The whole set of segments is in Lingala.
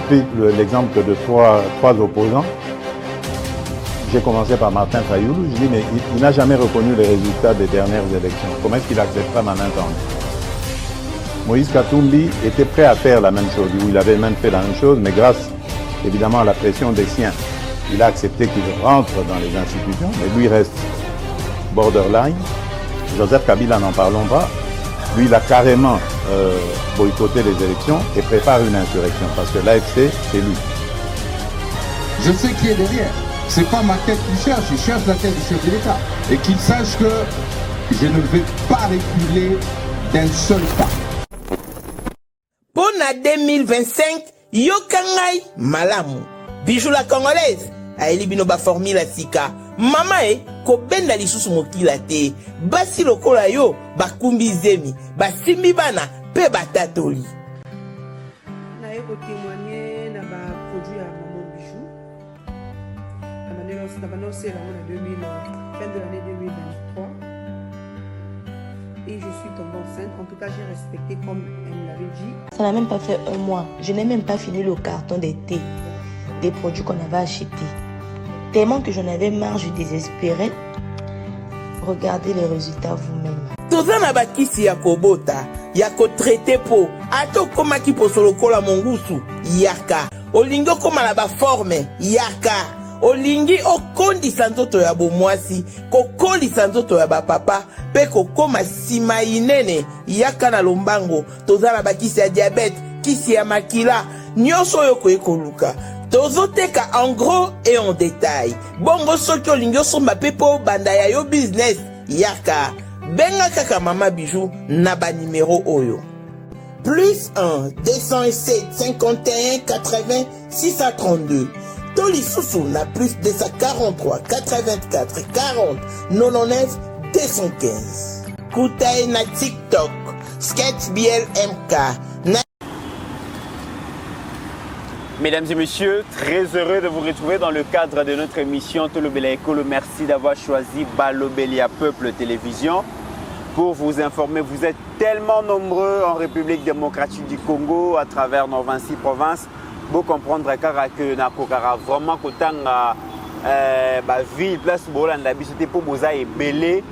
pris l'exemple de trois opposants. J'ai commencé par Martin Fayoulou. Je dis, mais il n'a jamais reconnu les résultats des dernières élections. Comment est-ce qu'il acceptera ma main tendue? Moïse Katumbi était prêt à faire la même chose, ou il avait même fait la même chose, mais grâce évidemment à la pression des siens, il a accepté qu'il rentre dans les institutions, mais lui reste borderline. Joseph Kabila, n'en parlons pas. Lui, il a carrément boycotté les élections et prépare une insurrection, parce que l'AFC, c'est lui. Je sais qui est derrière. C'est pas ma tête qu'il cherche, il cherche la tête du chef de l'État. Et qu'il sache que je ne vais pas reculer d'un seul pas. Pour 2025, Yokangai Malamu. Bijou la congolaise. Aeli binoba formula sika. Mama ko benda lisusu mokila te. Basi lokola yo bakumbi zemi. Basimbi bana pe batatoli. Na ko témoigner na ba produit à Maman Bijou. La lancé en 2000, fin de l'année 2023. Et je suis tombée enceinte. En tout cas, j'ai respecté comme elle me l'avait dit. Ça n'a même pas fait un mois. Je n'ai même pas fini le carton des thés, des produits qu'on avait achetés. Tellement que j'en avais marre, je désespérais. Regardez les résultats vous-même. Tozana bakisi ya kobota, ya ko traité po. Ato koma ki posolokola mongusu, yaka. Olingo koma la ba forme, yaka. Olingi okondisa nzoto ya bomwasi, kokolisa nzoto ya bapapa, pe kokoma sima inene, yaka na lombango, tozala bakisi ya diabète, kisi ya makila, nyonso yoko ekoluka. Tozoteka en gros et en détail. Bongo soki olingi osomba pe po banda ya yo business, yaka. Benga kaka Mama Bijou na ba numéro oyo. Plus 1 207 51 80 632. Toli Soussou na plus 243 84 40 99 215. Koutaï na TikTok, Sketch BLMK. Mesdames et messieurs, très heureux de vous retrouver dans le cadre de notre émission Tolobela Ekolo. Merci d'avoir choisi Balobelia Peuple Télévision pour vous informer. Vous êtes tellement nombreux en République démocratique du Congo à travers nos 26 provinces. Vous comprendre que Nakokara vraiment kotanga ville place Bolanda bisoté pour boza et belé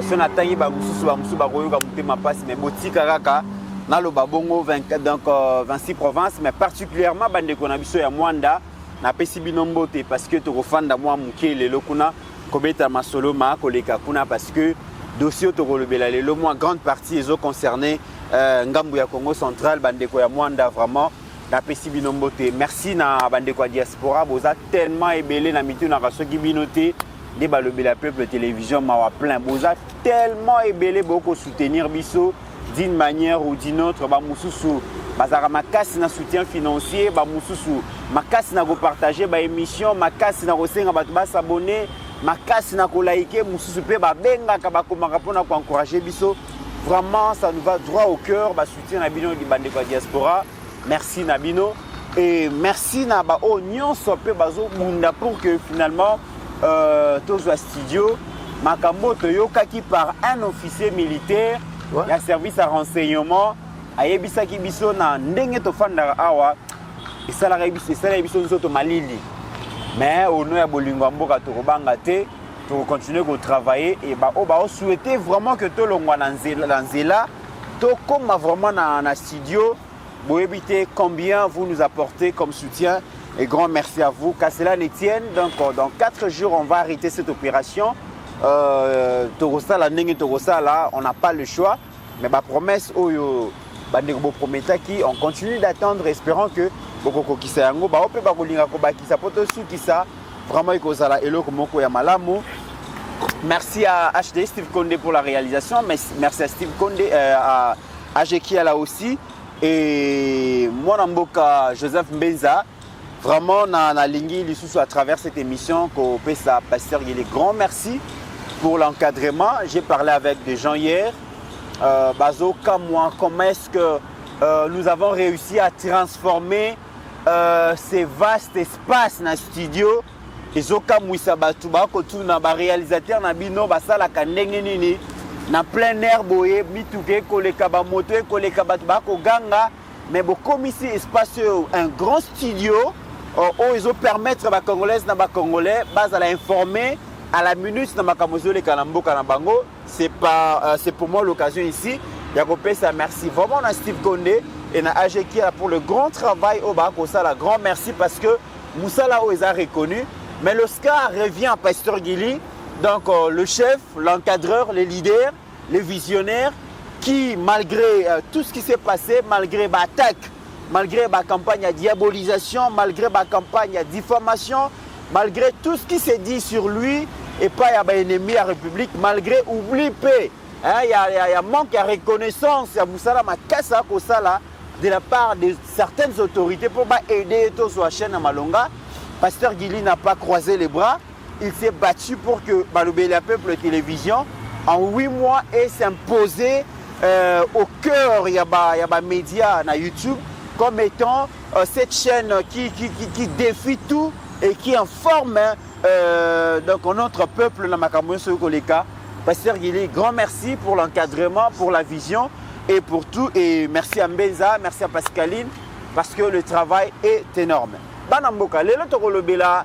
son atangi ba mususu ba koyoka mutema passe mais botika kaka na lo babongo 24 donc 26 provinces mais particulièrement bande ko na biso ya Mwanda na pesi binombote parce que to kofanda mwa mukele lokuna kobeta masolo ma koleka kuna parce que dossier to kolobela lelo moi grande partie les eaux concernées ngambu ya Congo central bande ko ya Mwanda vraiment. Merci na bandeko diaspora boza tellement ébélé na mitu na rasoki binoté de Balobela Peuple Télévision mawa plein boza tellement ébélé beaucoup soutenir biso d'une manière ou d'une autre ba mususu bazara makasi na soutien financier ba mususu makasi na go partager ba émission makasi na go senga batu ba s'abonner makasi na ko liker mususu pe ba benga ka ba komaka pona ko encourager biso vraiment ça nous va droit au cœur ba soutien na bino di bandeko diaspora. Merci Nabino et merci Naba Oignon Sopé Bazo Munda pour que finalement Tozo Studio Makambo Toyoka qui par un officier militaire il y a service à renseignement ayebisa ki biso na ndenge to fanda awa et ça la biso nzoto malili mais au nom ya bolingo mboka to kobanga te to continuer à travailler et ba souhaiter vraiment que to longwa na nzela to comme vraiment na studio. Vous évitez combien vous nous apportez comme soutien et grand merci à vous. Qu'à cela ne tienne, donc dans 4 jours, on va arrêter cette opération. Torosa, la Nengue Torosa, là, on n'a pas le choix. Mais ma promesse, on continue d'attendre, espérant que Bokoko Kisayango, Baope Bakolinga Kobaki, Sapotosu Kisa, vraiment Ikozala Elo Komoko Yamalamu. Merci à HD Steve Condé pour la réalisation. Merci à Steve Condé, à Ajekia là aussi. Et moi, Namboka Joseph Mbenza, vraiment, na lingi lisusu à travers cette émission, qu'on peut ça pasteur, il est grand merci pour l'encadrement. J'ai parlé avec des gens hier. Bazo, comme moi, comment est-ce que nous avons réussi à transformer ces vastes espaces dans le studio. Et Zoka Mouissa Batouba, kotou na ba réalisateur na bino basala kanenge nini. Na plein air boye bitouke koleka ba moto koleka batu ba ko ganga mais comme ici espace un grand studio où ils ont permettre aux Congolaises et aux Congolais base à l'informer à la minute dans Makamozo les Kalambo Kalambango. C'est pour moi l'occasion ici. Yakopé, ça merci vraiment à Steve Condé et à Ajeki pour le grand travail au Bakosa. La grand merci parce que Moussala les a reconnu. Mais l'Oscar revient à Pasteur Guili, donc le chef, l'encadreur, les leaders, les visionnaires qui, malgré tout ce qui s'est passé, malgré l'attaque, malgré la campagne à diabolisation, malgré la campagne à diffamation, malgré tout ce qui s'est dit sur lui et pas il y a ennemi à la République, malgré oubli paix. Il y a manque de reconnaissance, il y a Moussala Makassa Kosala de la part de certaines autorités pour aider tous sur la chaîne à Malonga. Pasteur Guili n'a pas croisé les bras, il s'est battu pour que Balobelia Peuple Télévision en 8 mois ait s'imposé au cœur il y a médias na YouTube comme étant cette chaîne qui défie tout et qui informe donc notre peuple dans Makambo Sokoleka. Pasteur Guili, grand merci pour l'encadrement, pour la vision et pour tout. Et merci à Mbenza, merci à Pascaline, parce que le travail est énorme. Banamboka, lelo tokolobela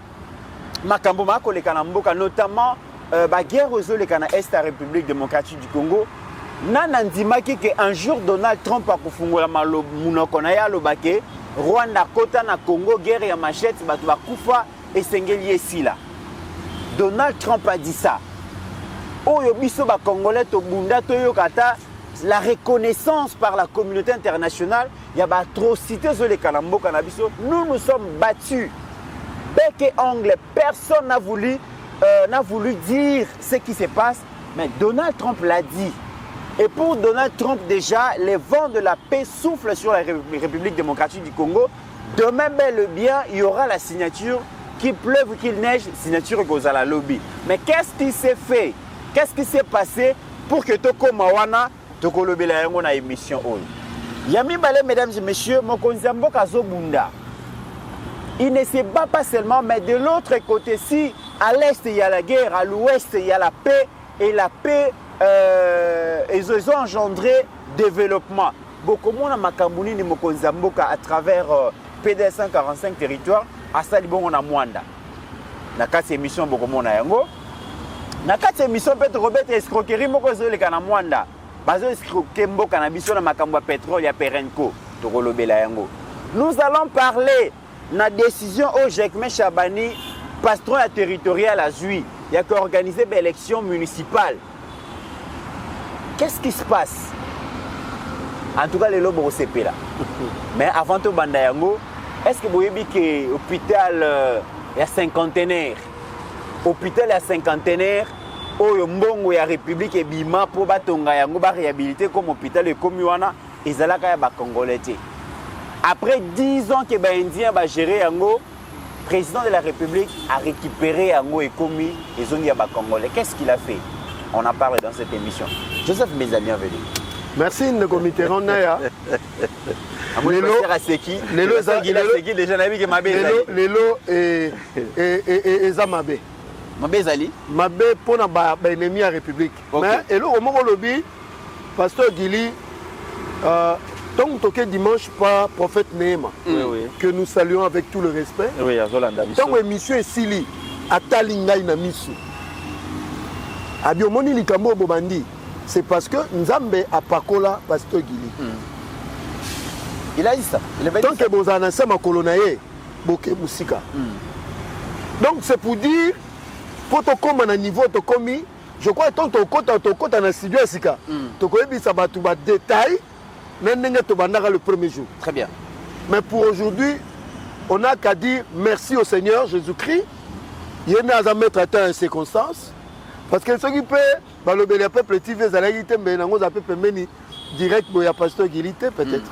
Makambo Makoleka Namboka, notamment la guerre aux eaux na Est à la République démocratique du Congo. Nanandimaki que un jour Donald Trump a kufungola munoko na ya lobake Rwanda kota na Congo guerre ya machette batu bakufa esengeli esila. Donald Trump a dit ça. Oyo biso ba Congolais to bunda to yokata la reconnaissance par la communauté internationale, il y a atrocité sur les Kalambo Kanabiso. Nous sommes battus. Bec et ongle, personne n'a voulu dire ce qui se passe, mais Donald Trump l'a dit. Et pour Donald Trump, déjà, les vents de la paix soufflent sur la République démocratique du Congo. Demain, bel et bien, il y aura la signature, qu'il pleuve ou qu'il neige, signature Gozala Lobby. Mais qu'est-ce qui s'est fait? Qu'est-ce qui s'est passé pour que Toko Mawana, Toko Lobela Yango na émission Oyo? Yami Balé, mesdames et messieurs, Mokonzambo Kazo Bunda. Il ne se bat pas seulement, mais de l'autre côté, si à l'est il y a la guerre, à l'ouest il y a la paix, et la paix, ils ont engendré développement. Beaucoup de gens Makambouni ni Mokonzamboka à travers PD 145 territoires, à Salibon na Mwanda. Na quatre émissions beaucoup de gens yango. Na quatre émissions peut-être Robert escroquerie moko zole kana Mwanda. Bazo escroquer mboka na biso na makambo pétrole ya Perenco to kolobela yango. Nous allons parler na décision au Jekme Chabani patron territorial à Zui, il y a qu'organiser une élection municipale. Qu'est-ce qui se passe? En tout cas, les lobes au CP là. Mais avant tout, Bandayango, est-ce que vous voyez que l'hôpital il y a cinquantenaire? Hôpital il y a cinquantenaire, où il y a République et Bima pour batonga yango ba réhabiliter comme hôpital de Komiwana, ils allaient à ba Congolais. Après 10 ans que les Indiens ont géré Yango, le président de la République a récupéré Yango et commis les Ongi à Congolais. Qu'est-ce qu'il a fait? On en parle dans cette émission. Joseph Meza, bienvenue. Merci Nego Mitterrand Naya. Lelo et Zamabe. Mabé Zali. Mabé pour l'ennemi à la République. Mais et là, au moment où le pasteur Guili, donc toqué dimanche par prophète Nehema, que nous saluons avec tout le respect. Oui, à Zolanda. Donc émission est Sili à Talinga Inamisu. Abiomoni Likambo Bobandi, c'est parce que Nzambe a pakola pasteur Guili. Il a dit ça. Tant que vous en avez ma colonaye, boké musika. Donc c'est pour dire, pour te comme à niveau te commis, je crois que tant que tu côté dans studio sika, tu connais ça va tout bas détail. Le premier jour. Très bien. Mais pour aujourd'hui, on n'a qu'à dire merci au Seigneur Jésus-Christ. Il y a un mettre à terre en circonstances. Parce que ce qui peut, le peuple TV, direct, il y a pasteur Guilité peut-être.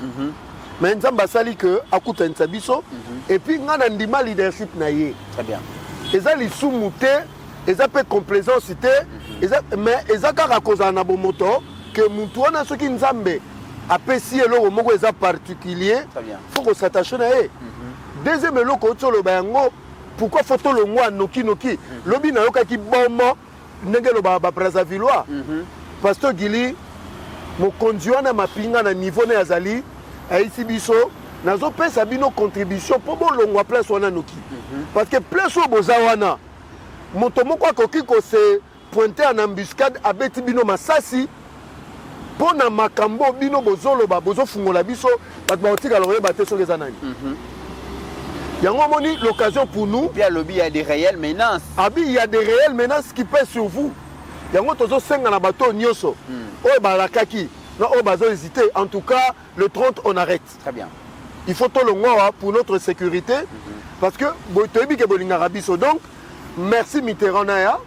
Mais nous avons sali que à coup de sabiso. Et puis nous avons dit mal leadership naïe. Très bien. Ils ont les sous-moutés, ils ont fait complaisance, mais ils ont qu'à cause d'un abomoto que nous avons ce qui nous avons. Après, si le mot est particulier, il faut qu'on s'attache à eux. Deuxième, pourquoi faut-on le moi Noki Noki? Le bin a qui bon n'est-ce pas Brazzaville. Pasteur Guili, mon conduit à ma pinga à niveau Néazali, aïsi biso nazo pesa bino contribution pour bolongwa place wana noki parce que place au bozawana moto moko akoki ko se pointer en embuscade abeti bino masasi pona makambo bino bozoloba bozofungola biso bato baotika lokoyeba te soki eza nani yango moni l'occasion pour nous. Puis à lobby, il y a des réelles menaces. Il y a des réelles menaces qui pèsent sur vous. Yango tozo senga na bateau nyoso. Oye balakaki. Non, on va hésiter. En tout cas, le 30, on arrête. Très bien. Il faut tout le mois pour notre sécurité. Parce que donc, merci Mitterrand.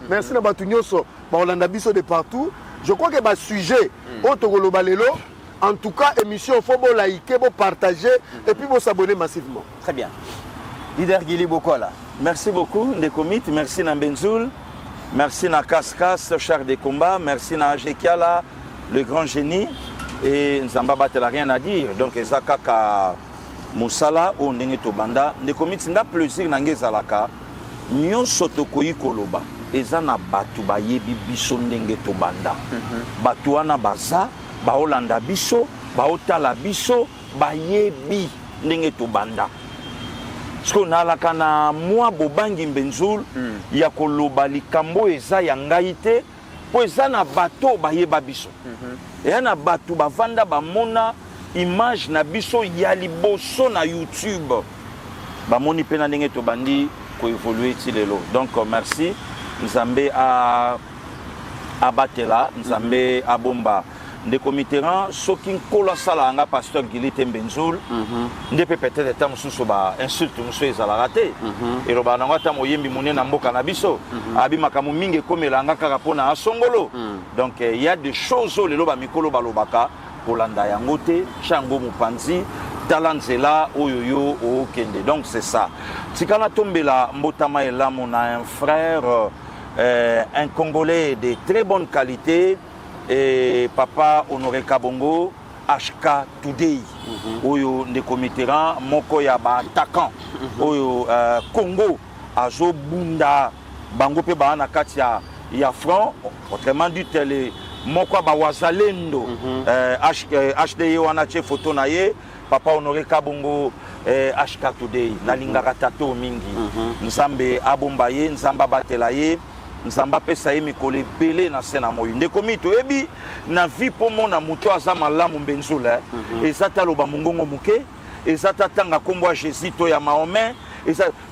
Merci na bateau nyoso. On a biso de partout. Je crois que le sujet, en tout cas, émission, il faut liker, partager et puis s'abonner massivement. Très bien. Leader Guili Bokola. Merci beaucoup, Ndekomit. Merci Nambenzoul. Merci na Kaskas, char de combat. Merci na Ajekiala, le grand génie. Et Nzambaba, tu n'as rien à dire. Donc, Ezakaka Moussala ou Nengeto Banda. Ndekomit, n'a plaisir na Ngezalaka. Nyon Sotokoyi Koloba. Ezana Batu Bayebi Biso Nengeto Banda. Batu Ana Baza, Baolanda Biso, Baotala Biso, Bayebi Nengeto Banda. Parce qu'on a la kana moi bobangi Mbenzoul ya koloba likambo eza ya ngaite po eza na bato bayeba biso et na bato bavanda bamona image na biso ya liboso na YouTube bamoni pe na ndenge to bandi ko évoluer ti lelo. Donc merci Nzambe a abatela Nzambe a bomba ndeko Mitterrand soki nkola sala anga pasteur Gilite Mbenzoul ndepe peut-être ta mususu ba insulte musu ezala raté et roba na ngata moyembi munene na mboka na biso abi makamu mingi komela anga kaka pona asongolo. Donc il y a des choses lelo ba mikolo balobaka kolanda yango te chango mupanzi talanzela oyoyo o kende. Donc c'est ça tikana tombela mbotama ela mon un frère un Congolais de très bonne qualité. Et papa Honoré Kabongo, HK Today, Oyo Ndeko Mitterrand, Moko ya ba attaquant, Oyo Congo, Azo Bunda, Bango pe ba na kati ya front, autrement dit tele Moko ba wazalendo, HDE wana che photo na ye, papa Honoré Kabongo, HK Today, na lingaka tato mingi, Nzambe abombaye, Nzamba batela ye. Nzamba pesa ye mikole belé na sena moyi ndeko mito ebi na vie po mona muto aza malamu Mbenzoul ezata loba mungongo muke ezata tanga kombo Jésus to ya Mahomet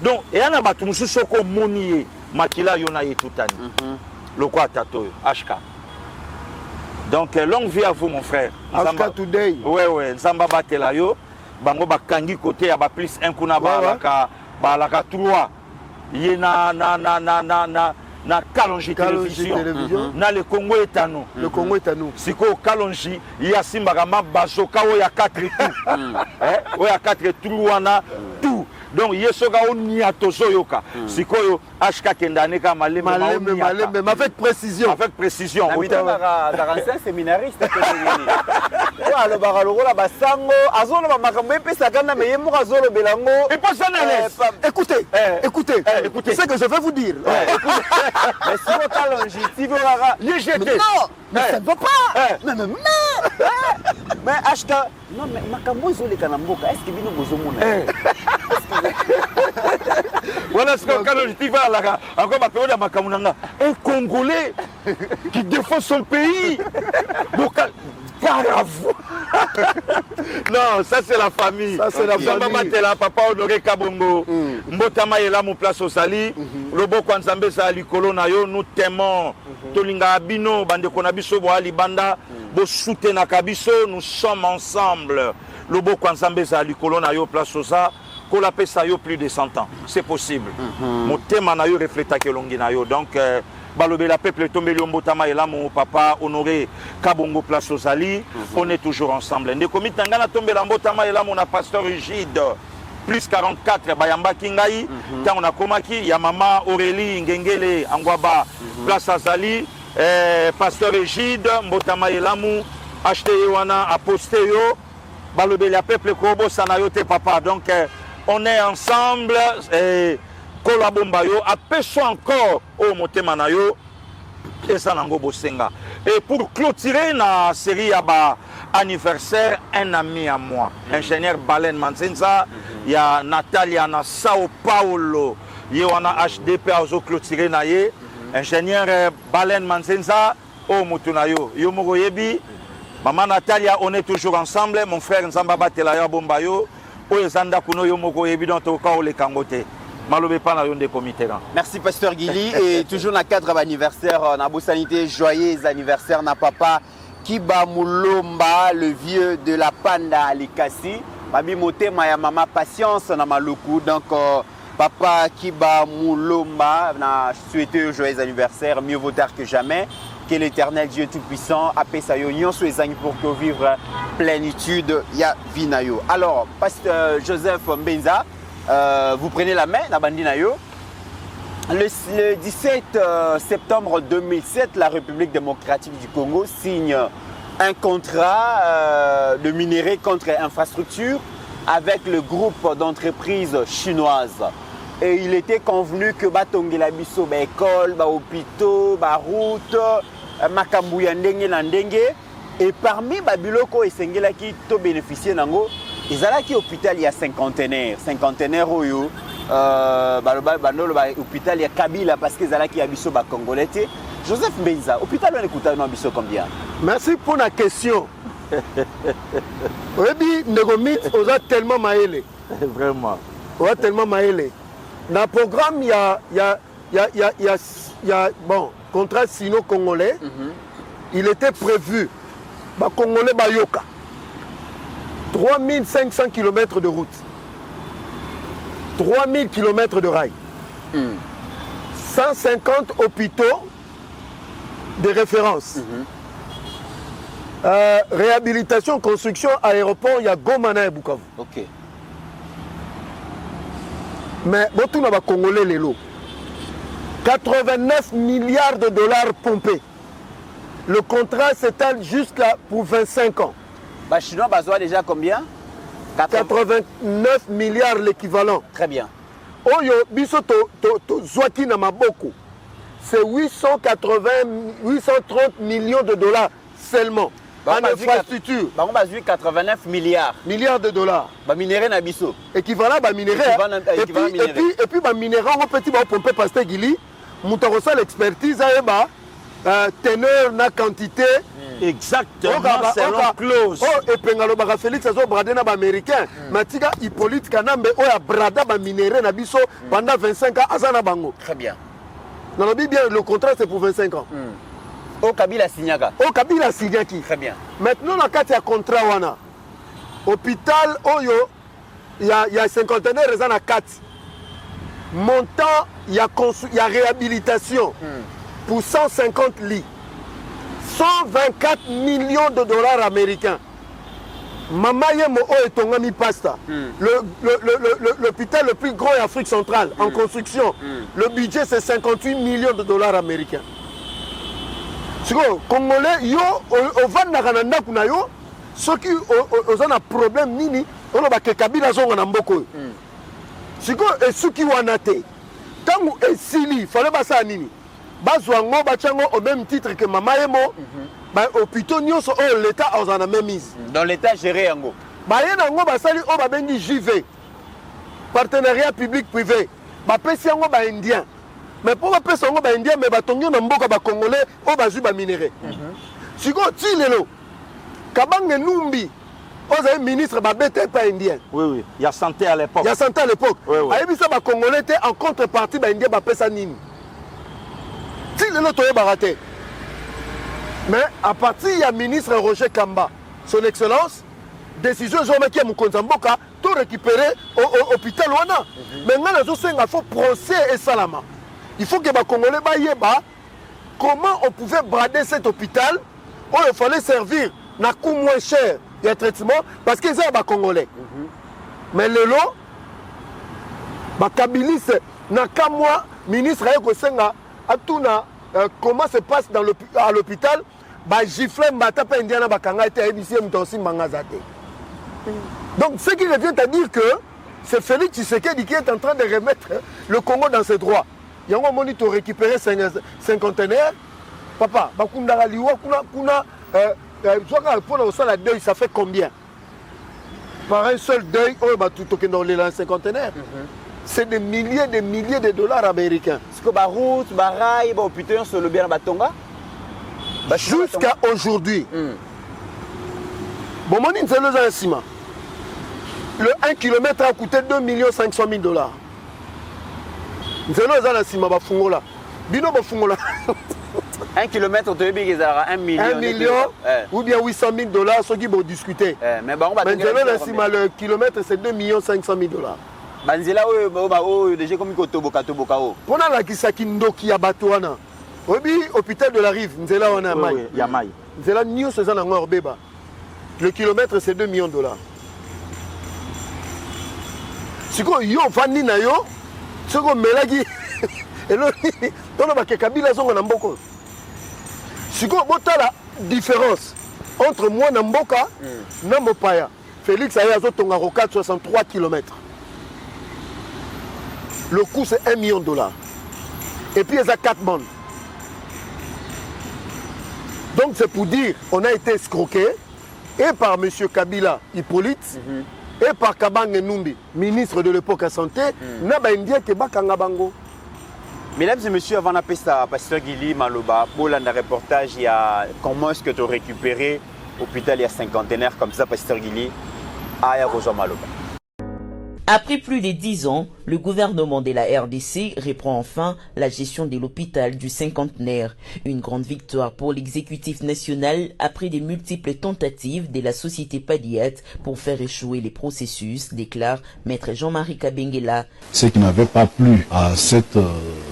donc eyana batu mususu ko moniye makila yona yetutani loko atato HK. Donc longue vie à vous mon frère. HK Today. Ouais Nzamba batela yo bango bakangi côté ya ba plus 1 kuna balaka 3 ye na Kalonji télévision na le Congo est à nous. Le Congo est à nous. Siko Kalonji ya simbaka mabazoka o ya 4 tout. O ya 4 tout wana tout. Donc yesoka o niatozo yoka. Siko yo HK kendane ka malembe mais avec précision. Avec précision. On a 45 séminaristes alors baraloko la basango azolo ba makambo epesa kana mais yemo azolo belango et pas ça na écoutez c'est ce que je vais vous dire. Mais si vous Kalonji si vous non mais ça ne va pas mais HK non mais makambo ezole kana mboka est-ce que bino bozomona voilà ce que Kalonji tiva là encore ba période makambo nanga un Congolais qui défend son pays donc Caravo. Non, ça c'est la famille. Ça c'est la famille. Là, papa Honoré Kabongo. Mbotama est là, mon place au Sali. Lobo Kwanzambe sa likolo na yo, nous t'aimons. Tolinga abino, bande konabiso bo ali banda, bo soute na kabiso, nous sommes ensemble. Lobo Kwanzambe sa likolo na yo place au sa, kola pesa yo plus de 100 ans. C'est possible. Mon thème na yo reflète que longi na yo. Donc Balobé la peuple tombé Mbotama et là mon papa Honoré Kabongo place aux Ali, on est toujours ensemble. Ndekomi Tangana tombé la Mbotama et là mon pasteur Rigide plus 44 Bayamba Kingaï, tant on a komaki ya mama Aurélie Ngengele Angwaba place Azali, pasteur Rigide Mbotama et là mon acheté wana aposté yo Balobé la peuple Kobo Sanayote papa. Donc on est ensemble et Kolabomba yo apeso encore au motema na yo et ça nango bosenga. Et pour clôturer la série à anniversaire, un ami à moi, ingénieur Balen Manzenza, il y a Natalia na Sao Paulo, il y a HDP à clôturer naye, ingénieur Balen Manzenza, oh mutunayo, yo mogoyebi, maman Natalia, on est toujours ensemble, mon frère Nzamba Batelaya Bombayo, oh ezanda kuno yo mogoyebi dans ton cas le Kangote. Merci Pasteur Guili et toujours dans le cadre de l'anniversaire, on a beau sanité, joyeux anniversaire, na papa Kiba Mulomba, le vieux de la Panda Alikasi, Babi Mote Maya Mama Patience na Maluku, donc papa Kiba Mulomba, na souhaité joyeux anniversaire, mieux vaut tard que jamais, que l'Éternel Dieu Tout-Puissant appelle sa union sur les pour que vivre plénitude ya vinayo. Alors, Pasteur Joseph Mbenza, vous prenez la main, Nabandinayo. Le 17 septembre 2007, la République démocratique du Congo signe un contrat de minerai contre infrastructure avec le groupe d'entreprises chinoises. Et il était convenu que Batongela Bisso, école, hôpitaux, route, Makambouya ndenge na ndenge. Et parmi Babiloko et Sengela qui ont bénéficié nango, ils allaient qui hôpital il y a cinquantenaire oyo hôpital il y a Kabila parce qu'ils allaient qui habitent au Congolais. Joseph Mbenza, hôpital on écoute un habitent combien? Merci pour la question. Oui, Negomit, on a tellement maélé. Vraiment. On a tellement maélé. Dans le programme, il y a bon, contrat sino-congolais. Il était prévu. Congolais Bayoka. 3500 km de route, 3000 km de rail, 150 hôpitaux de référence, réhabilitation, construction, aéroport, il y a Gomana et Bukavu. Ok. Mais tout le Congolais les lots. 89 milliards de dollars pompés. Le contrat s'étale jusqu'à pour 25 ans. Les Chinois besoin déjà combien? 89 milliards l'équivalent. Très bien. Oyo biso to zwaki na maboko. C'est 830 millions de dollars seulement. En infrastructure. On a 89 milliards. Milliards de dollars. Ba minéré na biso. Équivalent ba minéré. Et puis ba minéré on petit ba pomper pasteur Guili. Mutarosa l'expertise a teneur na quantité. Exactement, selon clause. Et Pengalo Baga Félix Azo Bradena américain. Matika Hippolyte Kanambe Oya Brada ba minéré na biso pendant 25 ans Azana Bango. Très bien. Dans le bien le contrat c'est pour 25 ans. Au Kabila Signaka. Au Kabila Signaki. Très bien. Maintenant la carte ya contrat wana. Hôpital Oyo il y a cinquantenaire raison à 4. Montant il y a réhabilitation pour 150 lits. 124 millions de dollars américains. Mamaye Mo et Tongami Pasta. L'hôpital le plus grand en Afrique centrale en construction. Le budget c'est 58 millions de dollars américains. Congolais, yo, au Vandarananda Kunayo, ceux qui ont un problème nini, on a que Kabila zonga na mboko. Siko et ceux qui ont naté. Tant que Sili, fallait pas ça nini. Bazwango bachango au même titre que Mamayemo, hôpitaux nyonso l'État a la même mise. Dans l'État géré yango. Bayenango basali o babengi JV. Partenariat public-privé. Bapesi yango ba indien. Mais pour bapesi yango ba indien mais batongi na mboka ba congolais o bazui ba minéré. Siko ti lelo. Kabange Numbi. Oza ministre babete pas indien. Oui, il y a santé à l'époque. Il y a santé à l'époque. Oui. Ça ba congolais était en contrepartie ba indien bapesa nini. Si le lot est baraté. Mais à partir il y a ministre Roger Kamba, son excellence, décision qui est Moukonzamboka, tout récupérer au hôpital Wana. Maintenant, il faut procès et salama. Il faut que les Congolais baillent comment on pouvait brader cet hôpital où il fallait servir na coût moins cher de traitement parce qu'ils sont Congolais. Mais le lot, Kabilis, n'a qu'à moi, ministre Ayokosenga, Atuna, comment se passe à l'hôpital, gifle Mbata Indiana Bakanga était ABC Mtonsi Mangazate. Donc ce qui revient à dire que c'est Félix Tshisekedi qui est en train de remettre le Congo dans ses droits. Il y a un moniteur récupéré 50 conteneurs, papa bakundaka liwa kuna pour le deuil ça fait combien par un seul deuil tout dans les cinquantenaire c'est des milliers de dollars américains. Est-ce que route barail hôpital sur le bien batonga jusqu'à aujourd'hui bon mon inzelo za ciment le 1 km a coûté 2 500 000 dollars. Nzelo za na ciment ba fungola bino ba fungola 1 km, tu veux 1 million. 1 million ou bien 800 000 dollars, ceux qui vont discuter. Mais le kilomètre, c'est 2 500 000 dollars. Banzela, déjà comme Kotoboka. Pour la Kisaki Ndoki Abatuana, hôpital de la Rive, Nzela on a Maï. Yamaï. Nzela New, c'est un angor béba. Le kilomètre, c'est 2 millions de dollars. Si vous avez un na yo, si vous avez si vous avez la différence entre moi et Mboka et Mopaya, Félix a 63 km. Le coût c'est 1 million de dollars. Et puis il y a 4 bandes. Donc c'est pour dire on a été escroqué et par M. Kabila Hippolyte et par Kabang Numbi, ministre de l'époque à santé, Naba India Kebakanga Bango. Mesdames et messieurs, avant d'appeler ça, Pasteur Guili Maloba, pour le reportage, il y a comment est-ce que tu as récupéré l'hôpital il y a cinquantenaire comme ça, Pasteur Guili, à Rosa Maloba. Après plus de 10 ans, le gouvernement de la RDC reprend enfin la gestion de l'hôpital du cinquantenaire. Une grande victoire pour l'exécutif national après de multiples tentatives de la société Padiat pour faire échouer les processus, déclare Maître Jean-Marie Kabengela. Ce qui n'avait pas plu à cette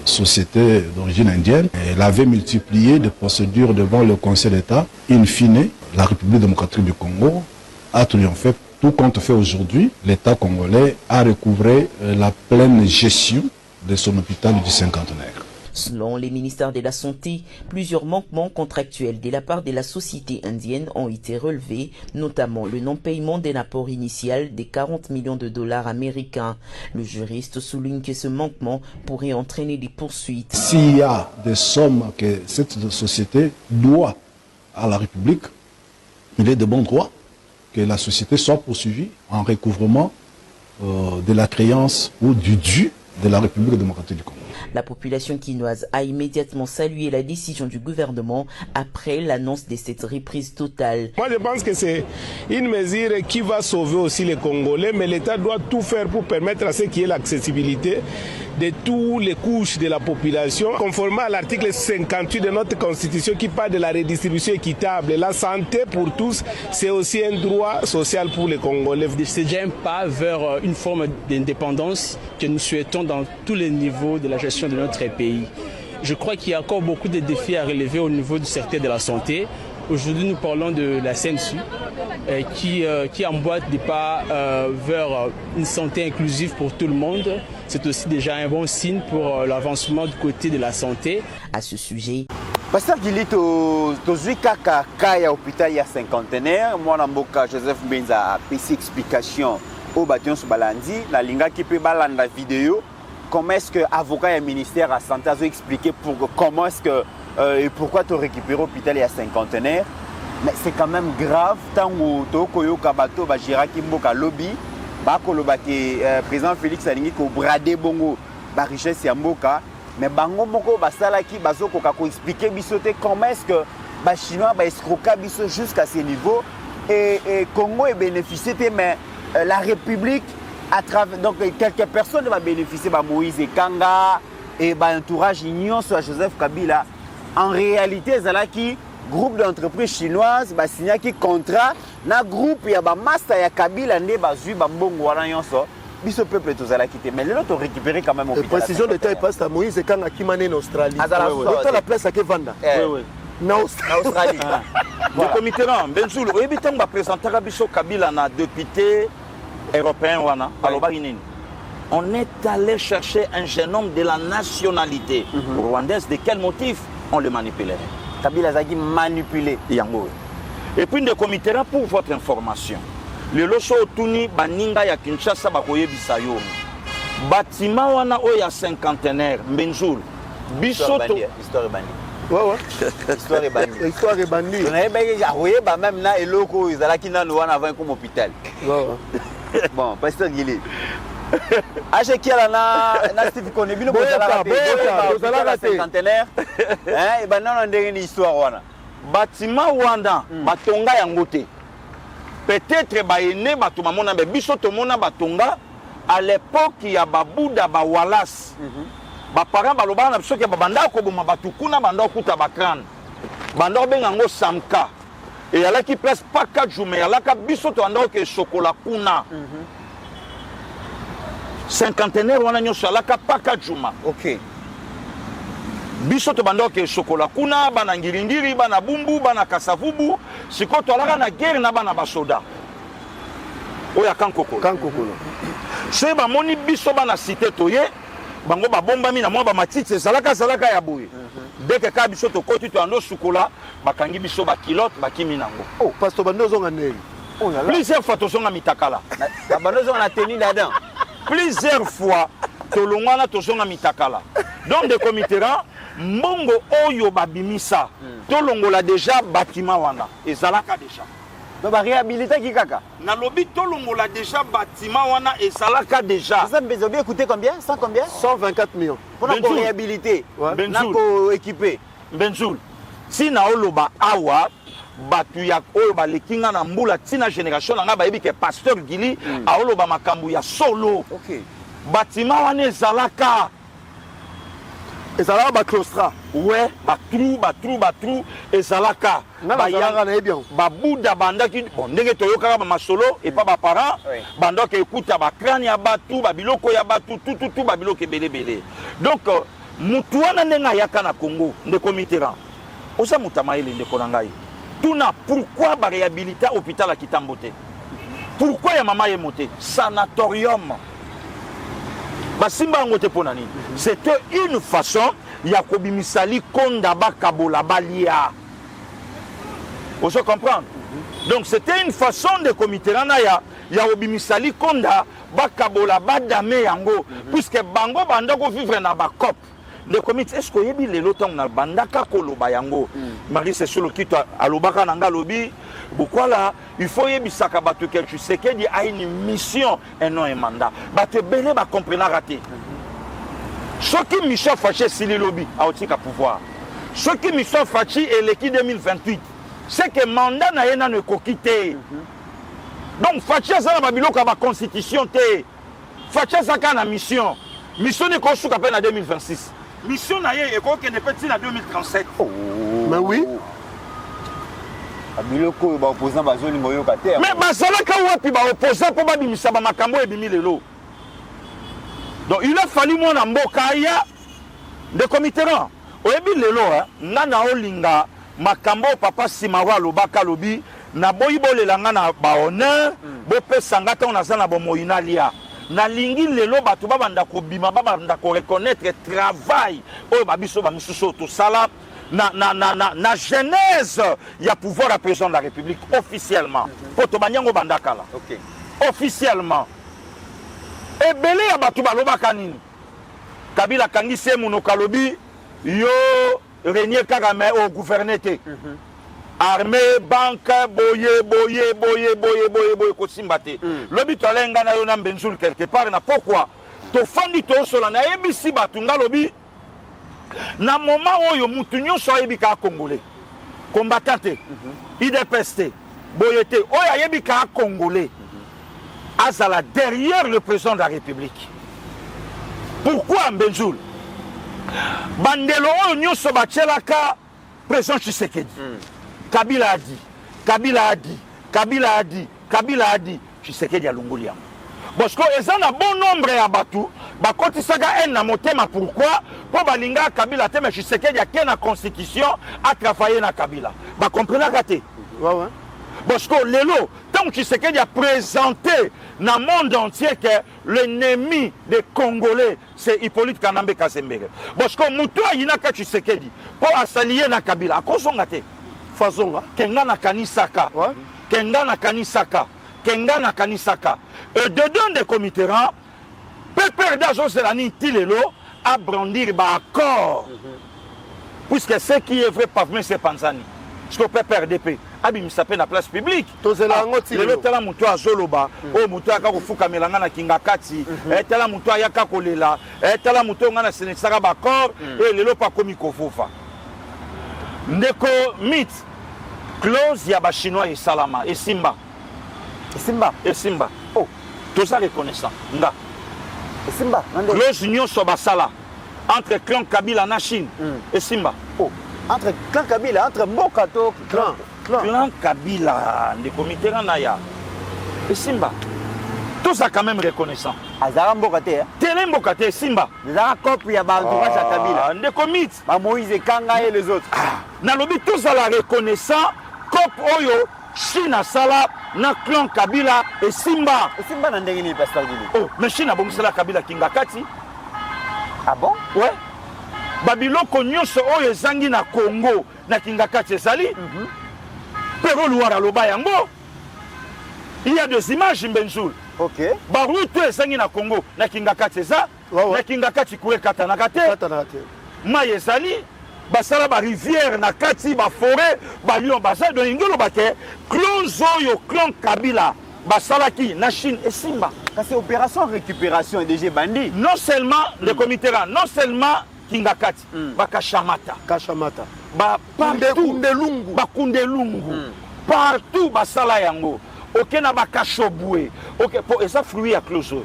société d'origine indienne, elle avait multiplié des procédures devant le Conseil d'État. In fine, la République démocratique du Congo a triomphé. Tout compte fait aujourd'hui, l'État congolais a recouvré la pleine gestion de son hôpital du cinquantenaire. Selon les ministères de la Santé, plusieurs manquements contractuels de la part de la société indienne ont été relevés, notamment le non-paiement d'un apport initial de 40 millions de dollars américains. Le juriste souligne que ce manquement pourrait entraîner des poursuites. S'il y a des sommes que cette société doit à la République, il est de bon droit que la société soit poursuivie en recouvrement de la créance ou du dû de la République démocratique du Congo. La population quinoise a immédiatement salué la décision du gouvernement après l'annonce de cette reprise totale. Moi je pense que c'est une mesure qui va sauver aussi les Congolais, mais l'État doit tout faire pour permettre à ce qu'il y ait l'accessibilité de toutes les couches de la population, conformément à l'article 58 de notre Constitution qui parle de la redistribution équitable. La santé pour tous, c'est aussi un droit social pour les Congolais. C'est déjà un pas vers une forme d'indépendance que nous souhaitons dans tous les niveaux de la gestion de notre pays. Je crois qu'il y a encore beaucoup de défis à relever au niveau du secteur de la santé. Aujourd'hui, nous parlons de la CNSU qui emboîte des pas vers une santé inclusive pour tout le monde. C'est aussi déjà un bon signe pour l'avancement du côté de la santé. À ce sujet, Pasteur Guili, tozui kaka kaya hôpital ya cinquantenaire, mwana mboka Joseph Mbenza a pesi explication au bâtiment sous balandi, la linga qui peut balanda vidéo. Comment est-ce que l'avocat et le ministère de la Santé ont expliqué comment est-ce que et pourquoi tu as récupéré l'hôpital il y a cinquantenaire. Mais c'est quand même grave tant que tu as kabato Bajiraki Mboka lobby, le président Félix Alingi ko bradé bongo ba richesse ya mboka, mais bango moko basala ki bazoko ka ko expliquer bisoté comment est-ce que ba chinois ba escroquer biso jusqu'à ce niveau et Congo est bénéficié mais la République à travers donc quelques personnes vont bénéficier de Moïse Kanga et l'entourage union sur Joseph Kabila. En réalité, c'est qui groupe d'entreprises chinoises va signer qui contrat na groupe il y a ba master ya Kabila ne bazui ba mbongo wana yonso biso peuple tous ala quitter mais l'autre récupérer quand même. Précision de taille passe à Moïse Kanga qui mané en Australie. Autant la place à que vanda. Na Australie. Le comité là Benzoul oyebi tango ba présenter biso Kabila na député européen wana aloba inini. On est allé chercher un jeune homme de la nationalité rwandaise. De quel motif on le manipulerait? Kabila Zagi manipulé. Et puis, le comité là, pour votre information, le loso Tuni Baninga ya Kinshasa bakoye bisayo. Bâtiment wana o ya cinquantenaire, Benjoul. Bisoto. Histoire est bandie. Histoire est bandie. On avait bien même là et l'eau ils allaient qui n'a nous avant comme hôpital. Bon, pasteur Guillet. Ache qui a na Steve Konebino pour la cinquantenaire. Hein et ben non on a une histoire wana. Bâtiment wanda batonga yango te. Peut-être baene bato mamona be biso to mona batonga à l'époque il y a babuda ba Wallace. Ba parents baloba na biso ke babanda ko boma bato kuna banda kuta bakran. Banda benga ngo samka. Et yala ki presque pas 4 jours mais yala ka biso to anda ke chocolat kuna. Cinquantenaire wana nyonso yala ka pas 4 jours. OK. Biso to banda ke chocolat kuna bana ngirindiri bana bumbu bana kasavubu siko to alaka na guerre na bana basoda. Oya kankoko. Kankoko. C'est ba moni biso bana cité toye bango ba bomba mi na mwa ba matite zalaka ya boye. Dès que ka biso to koti to ando sukola bakangi biso ba kilote bakimi nango. Oh, pasteur bando zonga neli. Oh là là. Plusieurs fois to zonga mitakala. Ba bando zonga na tenue là-dedans. Plusieurs fois to longana to zonga mitakala. Donc de comitéran mbongo oyo babimisa to longola déjà bâtiment wana ezalaka déjà. Donc ba réhabiliter ki kaka. Na lobi to longola déjà bâtiment wana ezalaka déjà. Ça me bien coûter combien? 100 combien? 124 millions. Pour la réhabiliter, na ko équiper. Benzoul. Si na oloba awa batu ya oyo balekinga na mbula tina génération nga ba yebi ke pasteur Gili a oloba makambu ya solo. OK. Bâtiment wana ezalaka. Ezalaka ba claustra. Ouais, ba trou ezalaka. Ba yanga na bien. Ba buda bandaki bon ndenge toyoka ba masolo et pas ba parents. Bando ke écoute ba crâne ya batu ba biloko ya batu tout ba biloko belé. Donc mutu wana ndenga yaka na Congo ndeko Mitterrand. Osa mutamaile ndeko nangai. Tuna pourquoi ba réhabiliter hôpital à Kitambote? Pourquoi ya mama ye monté sanatorium? Basimba ngote ponani. C'était une façon Yakobi Misali Kondaba Kabola Balia. Vous comprenez? Donc c'était une façon de comité ya Yakobi Misali Konda Bakabola Badame Yango puisque Bango Bandako vivre na Bakop. Le comité est-ce que yebi le lotang na bandaka koloba yango. Marie c'est sur le kito alobaka nanga lobi. Pourquoi là il faut yebi sakabatu que tu sais qu'il y a une mission et non un mandat. Bate belé ba comprendre raté. Ce qui Michel Faché si le lobby a aussi qu'à pouvoir. Ce qui Michel Faché est l'équipe 2028. C'est que mandat n'a rien ne coquité. Donc Faché ça na biloko ba constitution té. Faché ça kana mission. Mission ne ko souka peine en 2026. Mission na ye ko que ne petit en 2037. Oh. Mais oui. Abiloko ba opposant ba zone moyo ka terre. Mais bazala ka wapi ba opposant po ba bimisa ba makambo e bimi lelo. Donc il a fallu mon mboka ya de comitéran. Oyebi lelo ngana olinga makambo papa Simawa lobaka lobi na boyibolela ngana ba honneur bo pesa ngata on azana bo moyina lia. Na lingi lelo batu ba banda ko bima ba banda ko reconnaître travail o ba biso ba misuso to sala na genèse ya pouvoir à président de la République officiellement. Poto banyango bandaka là. OK. Officiellement. Et belé ya batu balobaka nini? Kabila kangise munoka lobi yo régner Kagame au gouvernement. Armée, banque, boye kosimbate. Lobi to alenga na yo na Benzoul quelque part na pourquoi? To fandi to sola na ebisi batunga lobi. Na moment oyo mutu nyonso ayebika congolais. Combattant. IDPST. Boyete oyo ayebika congolais. Azala derrière le président de la République. Pourquoi Benzoul? Bandelo oyo nyonso bachelaka président Tshisekedi. Kabila a dit, Tshisekedi a longoli yango. Parce que ils ont un bon nombre ya batu, ba kotisaka en na motema pourquoi? Pour balinga Kabila te mais Tshisekedi a na constitution a travaillé na Kabila. Ba comprenez kate? Ouais. Parce que lelo, tant que Tshisekedi a présenté dans le monde entier que l'ennemi des Congolais, c'est Hippolyte Kanambe Kazembere. Parce que Moutoua Yinaka Tshisekedi, pour s'allier na Kabila, à cause on a été. Fazonga, Kenga na Kanisaka, Kenga na Kanisaka. Et dedans des comités, Pépère d'Ajo Selani Tilelo a brandir ba accord. puisque ce qui est vrai pavement c'est Panzani. Ce qu'on peut perdre d'épée. Abim s'appelle la place publique. Le tala muto azoloba, o muto aka kufuka melanga na kingakati, tala muto ayaka kolela, tala muto ngana senesaka bakor, et lelo pa komi kofufa. Ndeko mythe clause ya ba chinois et salama et simba. Et simba. Oh, tout ça reconnaissant. Nga. Et simba. Clause union so basala entre clan Kabila na Chine et simba. Oh, entre clan Kabila, entre Mokato clan Kabila, les comités Naya et Simba. Tout ça quand même reconnaissant. Azara Mbokate. Télé Mbokate, Simba. Azara Kopi ya Bantourage à Kabila. Les comités. Moïse Kanga et les autres. Nalobi tout ça la reconnaissant. Kop Oyo, China Sala, na clan Kabila et Simba. Et Simba n'a ndengini pasteur Gili. Oh, mais China Bongsela Kabila Kingakati. Ah bon? Ouais. Babiloko nyonso oyo ezangi na Congo na Kingakati ezali. Pero Luara Loba yango. Il y a des images Mbenzoul. OK. Baruto ezangi na Congo na Kingakati eza. Na Kingakati kure katana kate. Ma ezali basala ba rivière na kati ba forêt ba lion basa do ngelo bake clan Zoyo clan Kabila basala ki na Chine et Simba. C'est opération récupération et DG Bandi. Non seulement le comité là, non seulement Kingakati, Bakashamata. Kashamata. Ba Kundelungu. Ba Kundelungu. Partout basala yango. OK na Bakashobwe. OK pour et ça fruit à closo.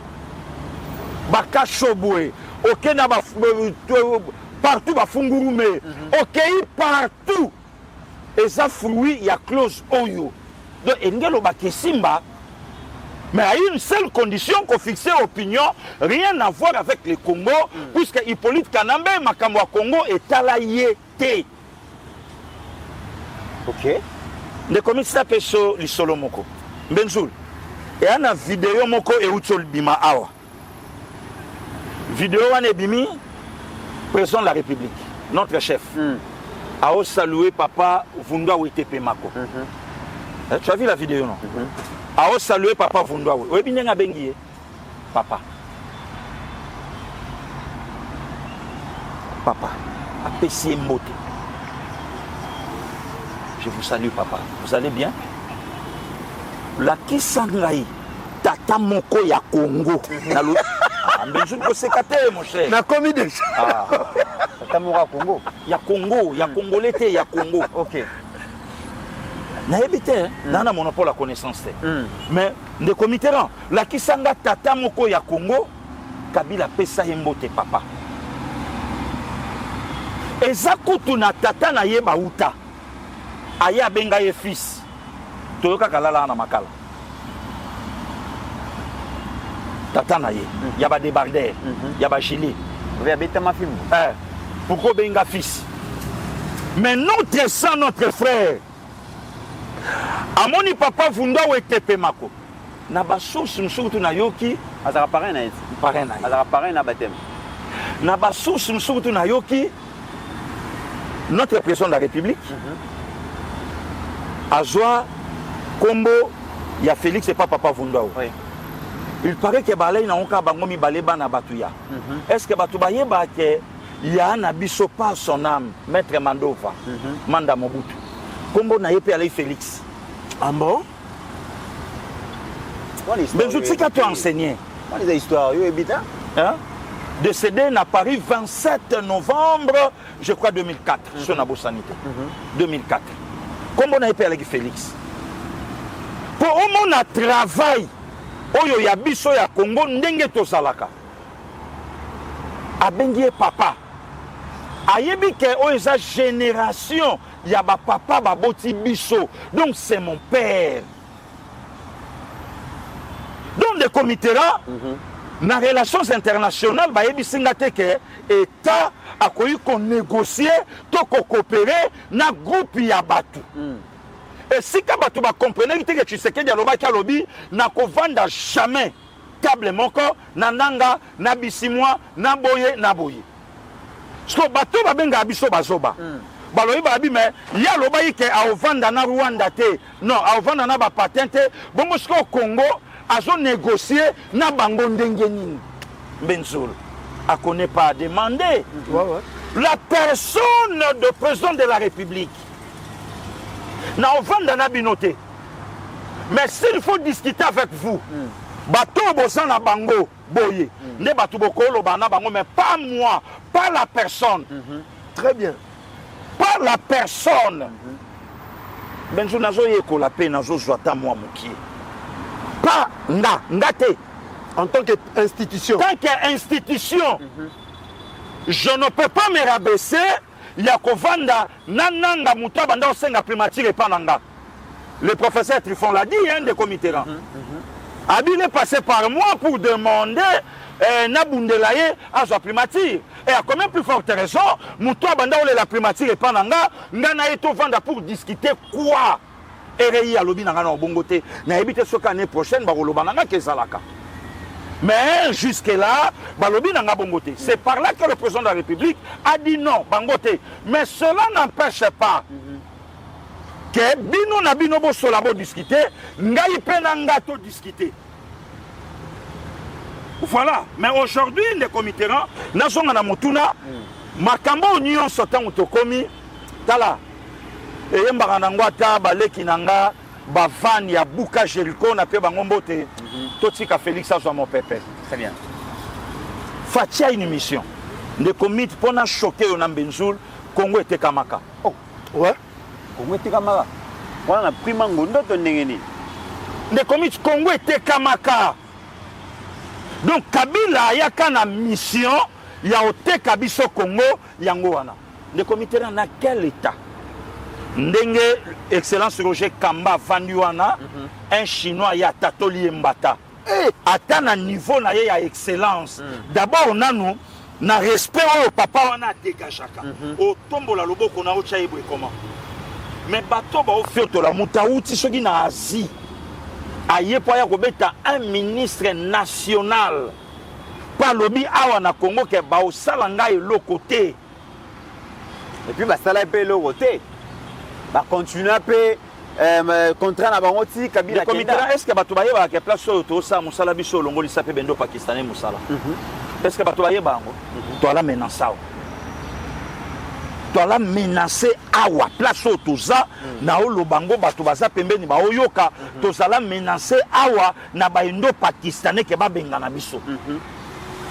Bakashobwe. OK na ba partout ba Fungurume. OK partout. Et ça fruit il y a close oyo. Donc engelo bakesimba. Mais à une seule condition qu'on fixait opinion, rien à voir avec le Congo, puisque Hippolyte Kanambe, Makamwa Congo est à la yété. OK. Le commissaire Peso Lisolo Moko. Benzoul. Et on a vidéo Moko et Uchol Bima Awa. Vidéo on Bimi, président de la République, notre chef. A salué papa Vundwa Witepe Mako. Tu as vu la vidéo, non? A salué papa Vundwa. Oui, bien nga bengi papa. Papa, a PC Mote. Je vous salue papa. Vous allez bien? La Kisangai, Tata Moko ya Congo. Je ne sais pas mon cher. Na commis déjà. Tata Moko Congo. Ya Congo, ya Congolais, ya Congo. OK. Naebite, nana monopole la connaissance. Mais de comité là, la Kisanga Tata Moko ya Congo, Kabila pesa yembote papa. Eza kutu na tata na yeba uta. Aya benga ye fils. Toyoka kalala na makala. Tata na ye, yaba débardeur, yaba gilet. Vous avez habité ma fille. Pourquoi benga fils? Mais notre sang, notre frère. Amoni papa Vundwa Witepe Mako. Na ba source musukutu na yoki azara parrain na parrain na. Azara parrain na baptême. Na ba source musukutu na yoki notre président de la République. Azwa Kombo ya Félix et pas papa Vundwa. Oui. Il paraît que balay na onka bangomi baleba na batuya. Est-ce que batu bayeba que ya na biso pas son âme maître Mandova Manda Mobutu. Kombo na yepe alay Félix. Ah bon? Mais je sais qu'à toi enseigner. Quelle est l'histoire? Hein? Décédé à Paris 27 novembre, je crois 2004, sur Nabo Sanité. 2004. Kombo na yepe alay Félix. Pour au monde à travail, oyo ya biso ya Congo ndenge to salaka. Abengi papa. Ayebi ke oyo eza génération ya ba papa ba boti biso. Donc c'est mon père. Donc les comités là, na relations internationales ba yebi singa te ke état akoyi ko négocier to ko coopérer na groupe ya batu. Et si tu vas comprendre que tu sais que tu n'a vendre jamais câble moko, nananga, nabisimwa, naboye, naboye. Parce que bateau va benga abiso bazoba. Baloyi babi mais ya lobayi ke a vendre na Rwanda te. Non, a vendre na ba patente. Bongo au Congo azo négocier na bango ndenge nini. Benzoul a connaît pas demander. la personne de président de la République. Na ovanda na binoté. Mais s'il faut discuter avec vous, bato bosan na bango boye, ne bato bokolo bana bango, mais pas moi, pas la personne. Très bien. Pas la personne. Benjo nazo yeko la paix nazo zwata moi mokie. Pas ngate. En tant qu'institution. Tant qu'institution. Je ne peux pas me rabaisser. Yakovanda nananga mutabanda osenga primature et pananga. Le professeur Trifon l'a dit, hein, de Comitera. Abine est passé par moi pour demander Nabundelaye à sa primature. Et à combien plus forte raison, Moutouabanda ou la primature et pananga, Nana est au vanda pour discuter quoi? RI à l'obi nanga bongote. Na habite ce qu'année prochaine, Barolobananga Kezalaka. Mais jusque-là, balobi nanga bongote. C'est par là que le président de la République a dit non, bangote. Mais cela n'empêche pas que bino na bino bo solabo discuter, ngai pe nanga to discuter. Voilà. Mais aujourd'hui, les comités, nazonga na motuna, makambo union sotan utokomi, tala. Et mbaranangwata baleki nanga bavan ya buka Jericho na pe bangombote. Totika Félix azwa mon pépé. Très bien. Fatia une mission. Les comités pour na choquer au Nambenzul, Congo était kamaka. Oh, ouais. Congo était kamaka. Voilà la prima ngondo to ndengeni. Les comités Congo était kamaka. Donc Kabila yaka na mission ya oteka biso Congo yango wana. Les comités na quel état? Ndenge excellence Roger Kamba Vanduana, un chinois ya Tatoli Mbata. Ata na niveau na ye ya excellence. D'abord on a nous na respect au papa wana teka chaka. Au tombo la loboko na ocha ebwe comment. Mais bato ba ofioto la mutauti soki na Asie. Aye po ya kobeta un ministre national. Pas lobi awa na Congo ke ba osala ngai lo côté. Et puis ba sala pe lo côté. Ba continuer pe contrat na bango ti Kabila Kenda. Est-ce que bato ba yeba ke place to sa musala biso longoli sa pe bendo pakistanais musala. Est-ce que bato ba yeba bango? To la menace. To la menacer awa place toza na olo bango bato baza pembeni ba oyoka to sala menacer awa na baindo pakistanais ke ba benga na biso.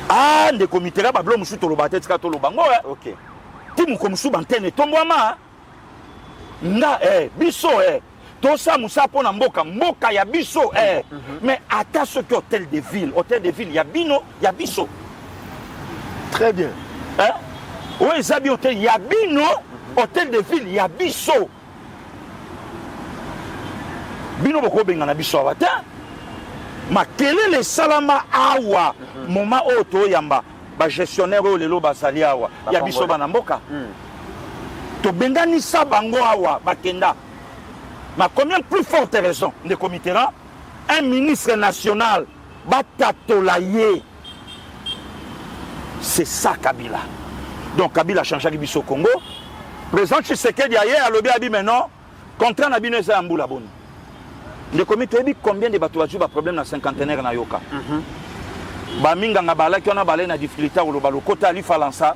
Ah de comité ba blo musu to lo batet ka to lo bango OK. Ti mu ko musu bantene tombwama nga biso to sa musa pona mboka ya biso mais ata ce que hôtel de ville ya bino ya biso. Très bien. Oui, Zabi hôtel ya bino hôtel de ville ya biso. Bino boko benga na biso awata. Ma kelele salama awa moma oto yamba ba gestionnaire o lelo basali awa ya biso bana mboka. To bengani sa bango awa bakenda. Ma combien plus forte raison de comité un ministre national batatolaye. C'est ça Kabila. Donc Kabila a changé biso Congo. Président Tshisekedi aye a lobby abi maintenant contrat na bino za mbula boni. Le comité dit combien de bateaux a problème na cinquantenaire na yoka. Ba minga nga bala ki ona bala na difficulté o lobalo kota ali falansa.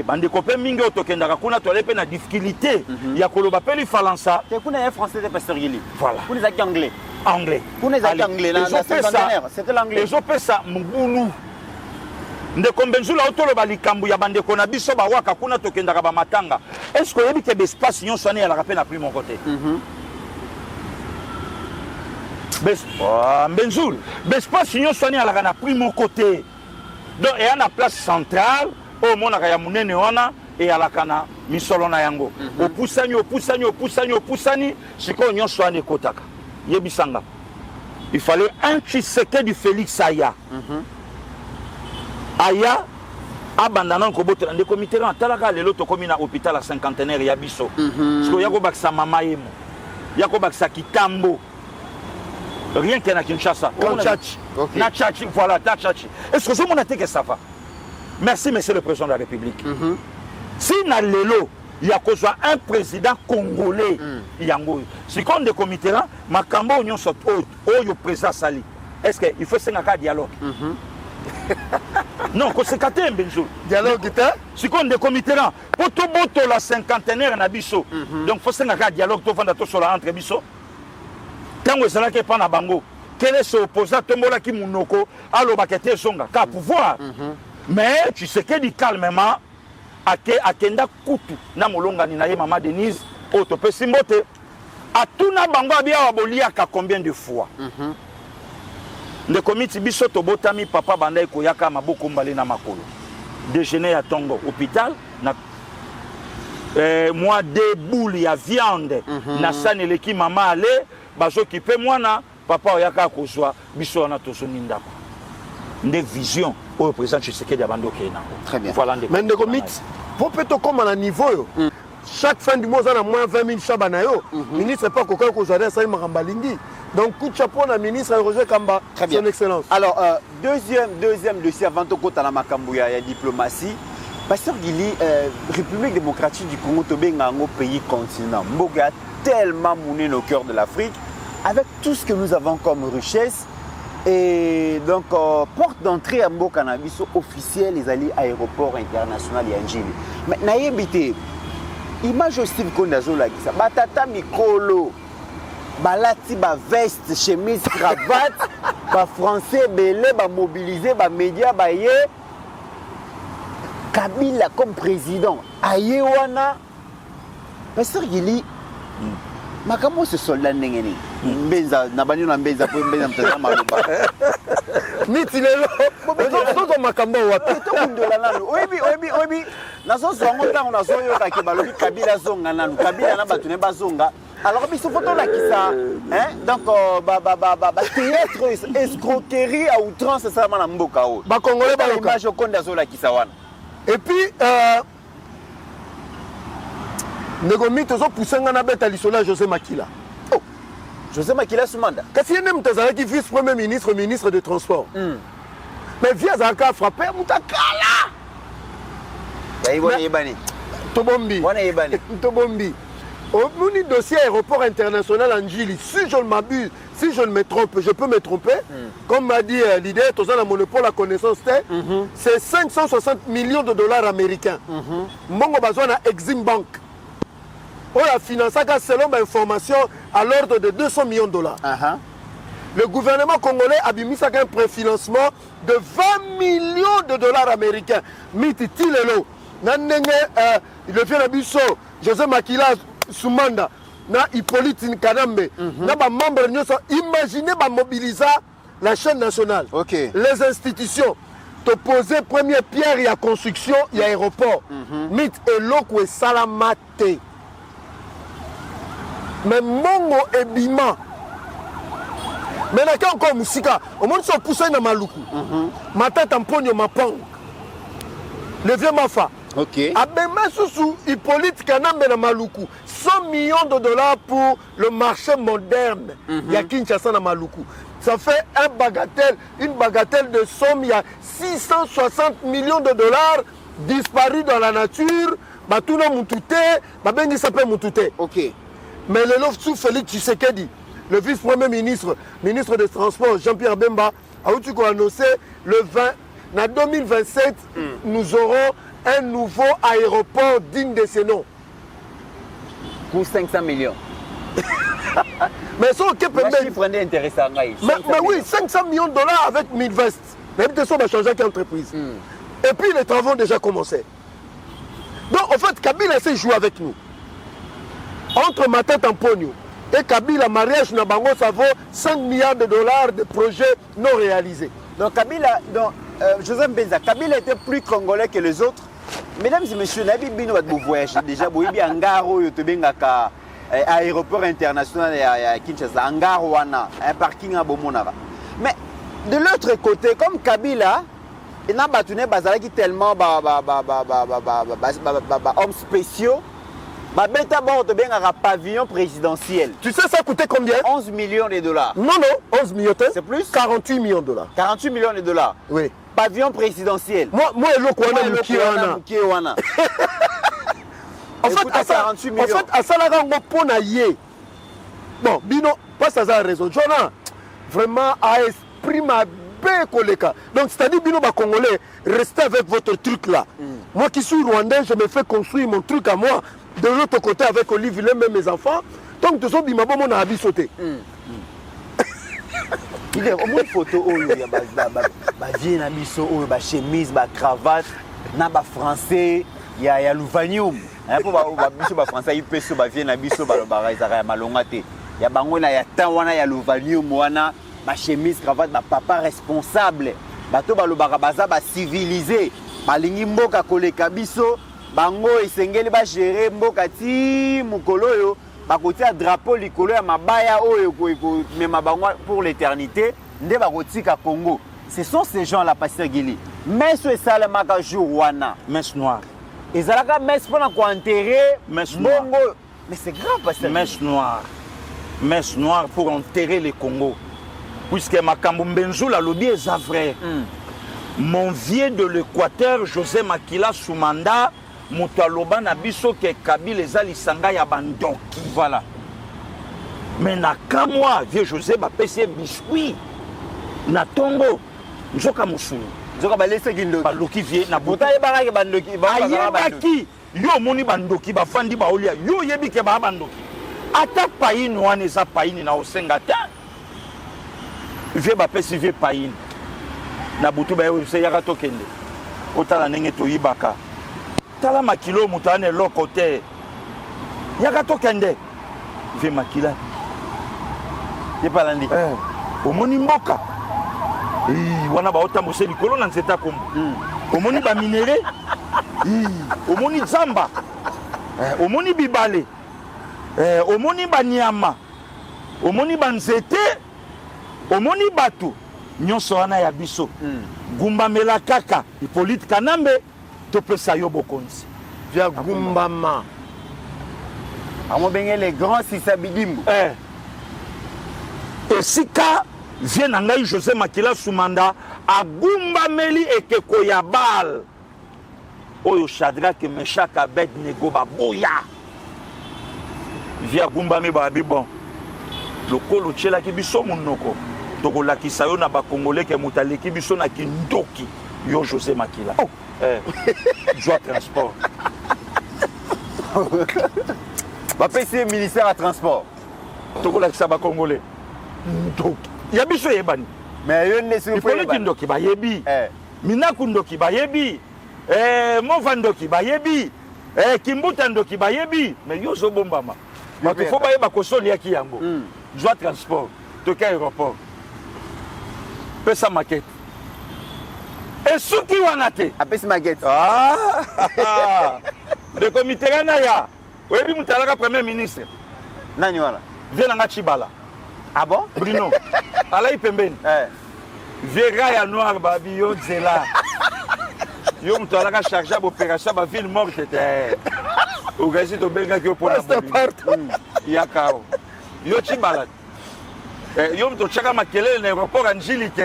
Bande kopé minga otokendaka kuna to lepe na difficulté ya koloba pe li falansa. Te kuna français de pasteur Yili. Voilà. Kuna za anglais. Anglais. Kuna za anglais na cinquantenaire, c'était l'anglais. Les opesa mbulu. Ndeko Mbenzula otoloba likambu ya bandeko na biso ba waka kuna tokendaka ba matanga. Est-ce que yebi ke espace nyonso ani ala rapena pris mon côté? Mbenzul, espace nyonso ani ala na pris mon côté. Donc et na place centrale au monaka ya munene wana et ala kana misolo na yango. Opusani siko nyonso ani kotaka. Yebisanga. Il fallait un Tshisekedi du Félix Aya. Aya abandana ko botra de comité en talaka lelo to komi na hôpital à cinquantenaire ya biso parce que yako baksa mama yemo yako baksa kitambo rien que na Kinshasa na Tchachi voilà ta Tchachi est-ce que je mon attaque ça va merci monsieur le président de la République si na lelo yako soit un président congolais yango si comme de comité makambo union sot oyo président sali est-ce que il faut 5 dialogue Non, c'est katé Benzo. Dialogue était Si on est comité là, pour tout boto la cinquantenaire na biso. Donc faut se nga dialogue to fanda to sola entre biso. Tango sala ke pa na bango. Quel est ce opposant tombola ki munoko alo bakete songa ka pouvoir. Mais tu sais que dit calmement akenda kutu na molonga ni na ye mama Denise o to pe simbote. A tout na bango abia aboliaka combien de fois. Le comité biso to botami papa banda koyaka maboko mbale na makolo. Déjeuner à Tongo hôpital na moi des boules ya viande na sane leki mama ale bazo kipe mwana papa oyaka kozwa biso na tosoni ndako. Nde vision au président Tshisekedi abando kena. Très bien. Voilà mais le comité pour peut-être comme à niveau yo. Chaque fin du mois on a moins 20 000 chabanayo. Ministre pas kokka kozwa ça makambalingi. Donc, coup de chapeau à ministre Roger Kamba, son excellence. Alors, deuxième dossier avant de côté à la Makambouya, il y a diplomatie. Pasteur Guili, République démocratique du Congo, un pays continent. Mboga tellement mouné au cœur de l'Afrique, avec tout ce que nous avons comme richesse. Et donc, porte d'entrée à Mboga Cannabis officiel, les alliés aéroport international et Angili. Mais, naïbité, image aussi de Kondazola, Batata Mikolo. Balati ba veste, chemise, cravate, ba français belé, ba mobilisé, ba média, ba yé. Kabila comme président, aye wana. Pasteur Gili, makamo ce soldat n'engeni. Benza, nabani na benza pour benza mteza maluba. Miti lelo, toto makambo wapi. Toto kundola nanu. Oibi. Naso songo tango naso yo kakibalobi Kabila zonga nanu. Kabila na batune bazonga. Alors, il faut que ça, hein? Donc, théâtre, escroquerie à outrance, c'est ça, madame Mbokao. Congolais, image au compte d'Azola qui s'awana. Et puis, Négomite, ils ont poussé un bête à l'isola José Makila. Oh, José Makila Soumanda. Qu'est-ce qu'il y a même qui vice-premier ministre, ministre des Transports? Mais via Zaka frappé, Moutakala. Tobombi. Tobombi. Au dossier aéroport international en Gili, si je ne m'abuse, si je ne me trompe, je peux me tromper, comme m'a dit l'idée, tout ça, le monopole, la connaissance, c'est 560 millions de dollars américains. Mongo Bazouana Exim Bank. On a financé selon ma information à l'ordre de 200 millions de dollars. Le gouvernement congolais a mis un préfinancement de 20 millions de dollars américains. Miti Tilelo, le vieux Nabiso, José Makila, Soumanda, na Hippolyte Nkanambe, na ba membre imaginez ba mobiliser la chaîne nationale, les institutions, te poser première pierre et la construction et l'aéroport. Mit et l'eau et salamate. Mais mongo et bima. Mais là encore musika, au monde sont poussés dans Maluku. Mata tamponio mapang. Le vieux Mafa. Abema Soussou, Hippolyte Kanambe na Maluku, 100 millions de dollars pour le marché moderne. Il y a Kinshasa na Maluku. Ça fait une bagatelle de somme. Il y a 660 millions de dollars disparus dans la nature. Batuna Moutouté, Babengi s'appelle Moutouté. Mais le Loftsou Félix Tshisekedi, le vice-premier ministre, ministre des Transports, Jean-Pierre Bemba, a annoncé le 20, en 2027, nous aurons un nouveau aéroport digne de ce nom. Pour 500 millions. Mais ça, ok, intéressant. Mais oui, 500 millions de dollars avec 1000 vestes. Même de ça, on va changer d'entreprise. Et puis, les travaux ont déjà commencé. Donc, en fait, Kabila s'est joué avec nous. Entre Mata Tamponio et Kabila, mariage Nabango, ça vaut 5 milliards de dollars de projets non réalisés. Donc, Kabila, Joseph Benza, Kabila était plus congolais que les autres. Mesdames et messieurs, Nabi Bino a voyagé déjà, Boibi Angaro, Yotobengaka, aéroport international à Kinshasa, Angaro, un parking à Bomonara. Mais de l'autre côté, comme Kabila, il n'a pas battu tellement hommes spéciaux. Beta Bord bien un pavillon présidentiel. Tu sais ça coûtait combien? 11 millions de dollars. Non, 11 millions. C'est plus? 48 millions de dollars. 48 millions de dollars. Oui. Pavillon présidentiel. Moi, Lokwana. En fait, à ça, bon, Bino, pas ça a raison. Jonah, vraiment, a esprit ma paix koleka. Donc c'est-à-dire bino ba congolais, restez avec votre truc là. Moi qui suis rwandais, je me fais construire mon truc à moi de l'autre côté avec Olivier même mes enfants. Donc de so bima bon na abi sauter. Il est au moins photo oyo ya ba vie na biso oyo ba chemise ba cravate na ba français ya Louvanium. Po ba biso ba français il peso ba vie na biso ba ezaka ya malonga te. Ya bango na ya temps wana ya Louvanium wana ba chemise cravate ba papa responsable. Bato ba lobaka baza ba civilisé. Balingi mboka koleka biso bango esengeli ba gérer mboka ti mukolo yo. Bakotia drapeau likolo ya mabaya oyo mema bango pour l'éternité nde bakotika Congo. Ce sont ces gens-là, Pasteur Guili. Messe et salamaka jour wana. Messe noire. Et zalaka messe pour enterrer Bongo. Mais c'est grave, Pasteur Guili. Messe noire. Messe noire pour enterrer le Congo. Puisque Makambo Mbenzula lobi est vrai. Mon vieux de l'Équateur, José Makila Soumanda, Moutaloba Nabiso ke Kabila ezali sanga ya bandoki. Voilà. Mais na kamwa vieux José ba pese biscuit na tongo nzoka musuni. Nzoka balese kindoki. Baloki vie na buta yebaka ke bandoki ba ayebaki yo moni bandoki bafandi baolia yo yebi ke ba bandoki. Ata païne wana eza païne na osenga te. Vie ba pese vie païne. Na butu ba yo se yaka tokende. Otala ndenge toyibaka. Tala makilo mutane loko te. Yaka tokende. Vie makila. Yepalandi. Omoni mboka. Wana ba otamose likolo na nzeta kombo. Omoni ba minere. Omoni zamba. Omoni bibale. Omoni ba nyama. Omoni ba nzete. Omoni batu. Nyonso wana ya biso. Gumba mela kaka. Hippolyte Kanambe. Topesa yo bokonzi. Via Gumbama. Amo benge les grands Sisabidimbu. Et sika vient ngai José Makila Soumanda a Gumbameli ekeko ya bal. Oyo Shadrach Meshach Abednego baboya. Via Gumbame ba bon. Lokolo tshela ki biso monoko. Tokola ki sayo na ba congolais ke mutaleki biso na kindoki. Yo José Makila. Joie transport. Va payer ministère à transport. Tokola ki sa ba congolais. Ndoki. Ya biso yebani. Mais yo ne se fait pas. Ndoki ba yebi. Minaku ndoki ba yebi. Mova ndoki ba yebi. Kimbuta ndoki ba yebi. Mais yo zo bombama. Ma to faut ba yeba kosoni ya ki yango. Joie transport. Toka aéroport. Pesa maquette. Et ceux qui ont été à Pes Maguette. Le comité Ganaya. Oui, puis Moutalaka Premier ministre. Nanywana. Viens à Chibala. Ah bon? Bruno. Alaï Pemben. Vera ya noir babi yo zela. Yo Moutalaka chargé d'opération ba ville morte. Au gazette de Benga qui pour la Yakao. Yo Chibala. Yo Moutalaka Makele l'aéroport Angélique.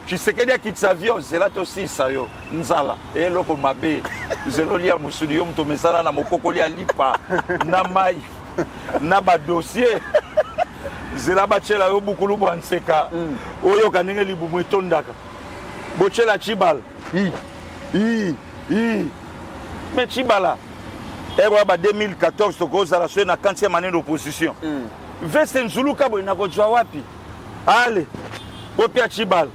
Tu sais qu'il y a qui t'avion, c'est là aussi ça yo. Nzala. Et là pour m'abbé, zéro lia musuli yo mto mesala na mokoko lia lipa na mai na ba dossier. Zela ba chela yo bukulu bwanseka. Oyo kanenge libu mwitondaka. Bochela Chibal. Mais Chibala. Ero ba 2014 tokoza la na 40e année d'opposition. Veste Nzulu kabo inakojwa wapi? Allez. Opia Chibal.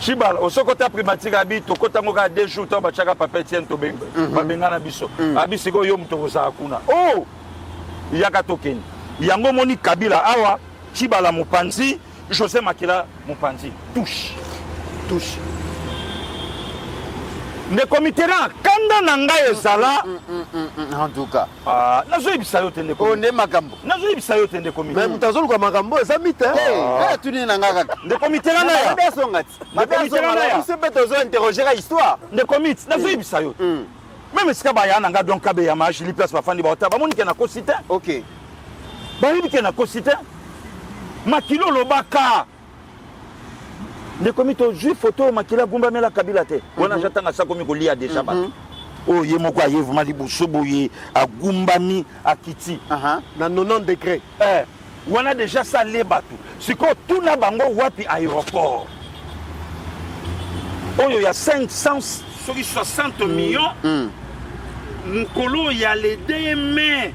Chibal, au sokota primatique abi to kota ngoka 2 jours to bachaka papa Etienne to benga. Ba benga na biso. Abi siko yo mto koza akuna. Oh! Yaka tokeni. Yango moni Kabila awa Chibala Mupanzi, José Makila Mupanzi. Touche. Ne komitera kanda nanga ezala en tout cas. Nazo ibisa yo tende ko. On est makambo. Nazo ibisa yo tende ko. Mais mutazolo kwa makambo eza mite. Tu ni nanga kaka. Ne komitera na ya. Ne komitera na ya. Tu peux te interroger la histoire. Ne komit. Nazo ibisa yo. Même sika ba ya nanga donc kabe ya maji li place ba fandi ba otaba moni ke na kosite. OK. Ba yibi ke na kosite. Makilo lobaka. Ne komito ju photo Makila Gumba mela Kabila te. Wana jatanga sa komi ko lia déjà ba. Oh ye moko ayevu mali bosoboye a Gumbami akiti. Na 90 degrés. Wana déjà ça les batu. Siko tuna bango wapi aéroport. oyo ya 560 millions mokolo ya les 2 mai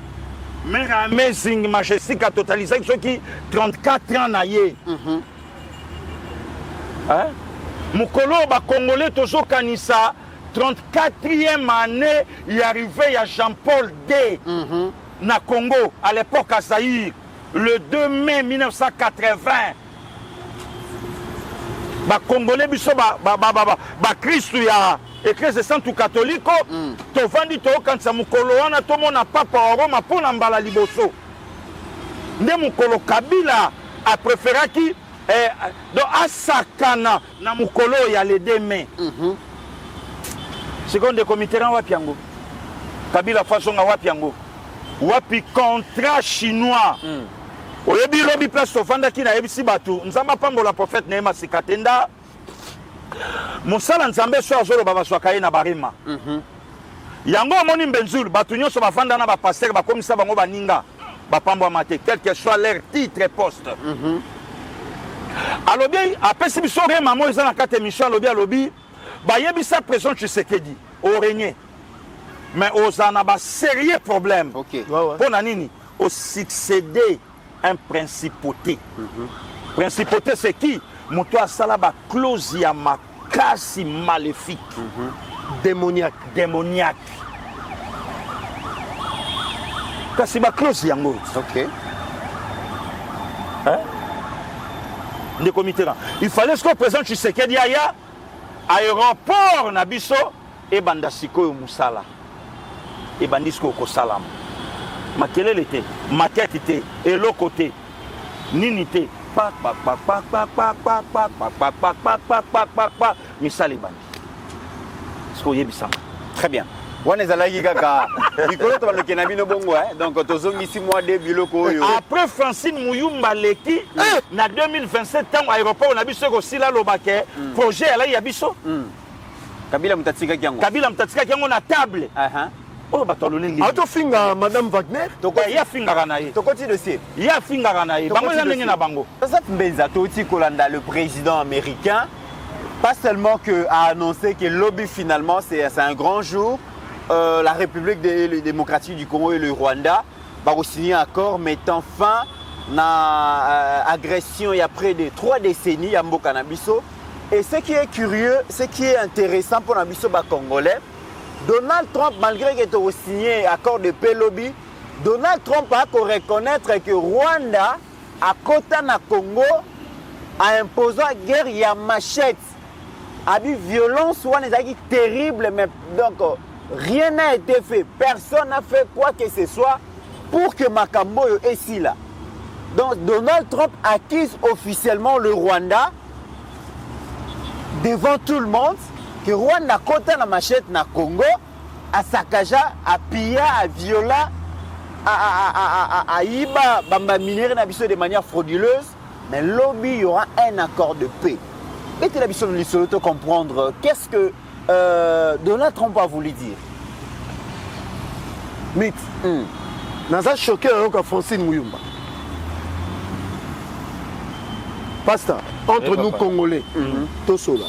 mère amazing majestic a totalisé soki 34 ans na ye mokolo bakongolais tozokanisa 34e année y arrivé ya Jean-Paul D na Congo à l'époque à Zaïre le 2 mai 1980 bakongolais biso bakristu ya église sainte catholique tovandi tokanisa mokolo wana tomona papa wa Roma mpona mbala liboso nde mokolo Kabila apréféraki donc asakana na mokolo ya le 2 mai seconde committeran wapi yango Kabila fasonga wapi yango wapi contrat chinois oyebi lobi place tovandaki na yebisi bato nzambe apambola prophète Nehema Sikatenda mosala nzambe so azoloba bazwaka ye na barima yango omoni mbenzulu bato nyonso bafanda na bapaster bakomisa bango baninga bapambwama te quel que soit leur titre et poste alobi apesi biso rema mo eza na kati émission alobi bayebisa président Tshisekedi orégné mais oza na basérieux problème mpona nini osuccéder un principauté principauté c'est qui moto asala baclose ya makasi maléfique démoniaque kasi baclose yango ndeko mitterrand il fallait ce que président Tshisekedi aya aéroport na biso ebanda sikoyo musala ebandi sikoyo kosalama makelele te makete te eloko te nini te misala ebandi sikoyo oyebisama très bien wana ezalaki kaka likolo tobaloke na bino bongo donc tozongisi mwa de biloko oyo après Francine Muyumba leki na 2027 ntango aéroport na biso ekosila alobake projet alai ya biso Kabila mutatikaki yango na table oyo bato aloleli atofinga madame Wagner ye afingaka na ye tokoti dossier ye afingaka na ye bango eza ndenge na bango Joseph Mbenza toti kolanda le président américain pas seulement que a annoncé que lobby finalement c'est un grand jour la République démocratique du Congo et le Rwanda vont signer un accord mettant fin à l'agression il y a près de 3 décennies à Mboka Nabiso. Et ce qui est curieux, ce qui est intéressant pour Nabiso Congolais, Donald Trump, malgré qu'il ait signé un accord de paix lobby, Donald Trump a reconnaître que Rwanda, à côté du Congo, a imposé la guerre, il y a machette. A eu violence, c'est terrible, mais donc rien n'a été fait. Personne n'a fait quoi que ce soit pour que Makambo est ici là. Donc Donald Trump accuse officiellement le Rwanda devant tout le monde que Rwanda côté la machette na Congo à saccager, à piller, à violer, à iba bamba minéraux na biso de manière frauduleuse. Mais lobby il y aura un accord de paix. Et tu as besoin de comprendre qu'est-ce que Donald Trump a voulu dire. Mythe. Naza choqué avec Francine Muyumba. Pasteur, entre nous Congolais, tout cela.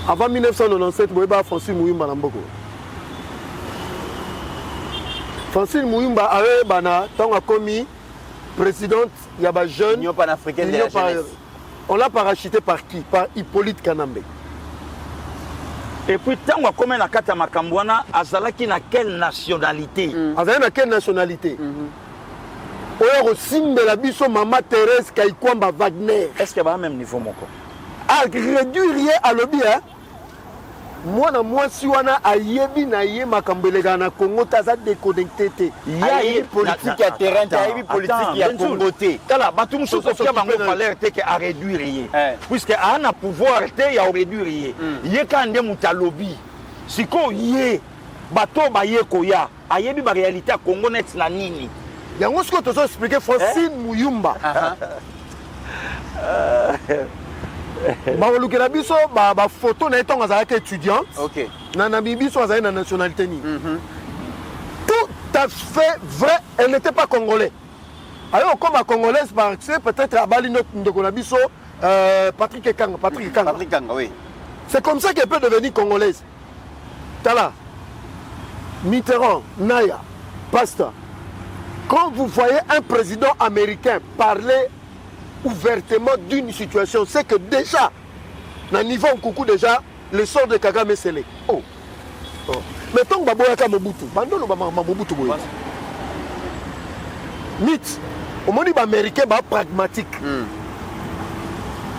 Avant 1997, vous avez Francine Muyumba dans Mboko. Francine Muyumba avait bana tant a commis présidente, il y a des jeunes. L'Union panafricaine de la jeunesse. On l'a parachuté par qui? Par Hippolyte Kanambe. Et puis, tant qu'on a Kata Makambouana, Azalaki na quelle nationalité? Azalaki na quelle nationalité? Oyo simbe la biso Maman Thérèse Kaikwamba Wagner. Est-ce qu'il y a même niveau moko? Ah, réduire à lobby, hein? Moi si wana ayebi na ye makambelega na Congo taza déconnecté. Il y a politique à terrain, il y a politique ya Congo té. Tala batum so kofia bango valeur té que à réduire yé. Puisque a na pouvoir té ya réduire yé. Yé kande mutalobi. Siko yé bato ba yé koya. Ayebi ba réalité à Congo net na nini. Yango ce que tu as expliqué Francine Muyumba. Baolukela biso ba photo na etonga za étudiante. OK. Na bibiso za na nationalité ni. Tout à fait vrai, elle n'était pas congolais. Alors comme la congolaise parce que peut-être à Bali notre ndeko na biso Patrick Kanga, oui. C'est comme ça qu'elle peut devenir congolaise. Tala, Mitterrand, Naya, Pasta. Quand vous voyez un président américain parler ouvertement d'une situation, c'est que déjà, dans le niveau coucou déjà, le sort de Kagame est scellé. Oh. Mais tant que Baboyaka Mobutu, Bandolo Mobutu Boy. Mythe. Au monde américain, pragmatique.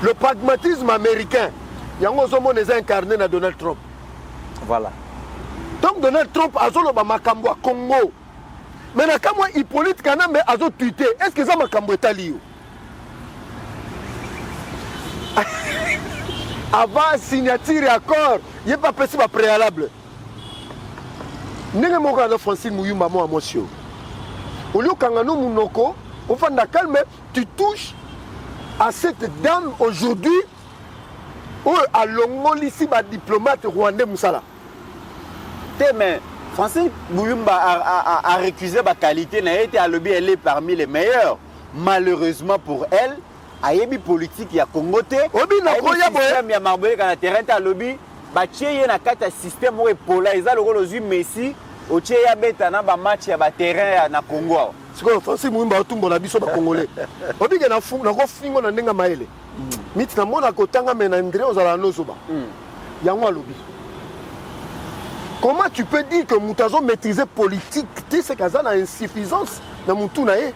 Le pragmatisme américain, il y a un incarné dans Donald Trump. Voilà. Donc Donald Trump a zolo ba makambo à Congo. Mais na kamwa Hippolyte Kanambe a zo tweeté. Est-ce que ça makambo etali? Avant signature et accord, il n'y a pas possible préalable. N'est-ce pas que Francine Mouyumba moi monsieur? Au lieu kangano munoko, au fond de calme, tu touches à cette dame aujourd'hui où à Longo ici ba diplomate rwandais Moussala. Mais Francine Mouyumba a récusé sa qualité, n'a été à lobby, elle est parmi les meilleurs. Malheureusement pour elle, ayebi politique ya Congo te. Obi na koya boya ya marboye kana terrain ta lobby, ba tcheye na kata système o epola eza lokolo zui Messi, o tcheya beta na ba match ya ba terrain na Congo. Siko Francine Mouyumba otumbola biso ba congolais. Obi ke na fu na ko fingo na ndenga maele. Miti na mona kotanga mena André ozala nozoba. Yango lobby. Comment tu peux dire que Moutazo maîtrisait politique? C'est qu'il y a une insuffisance dans Moutounaï.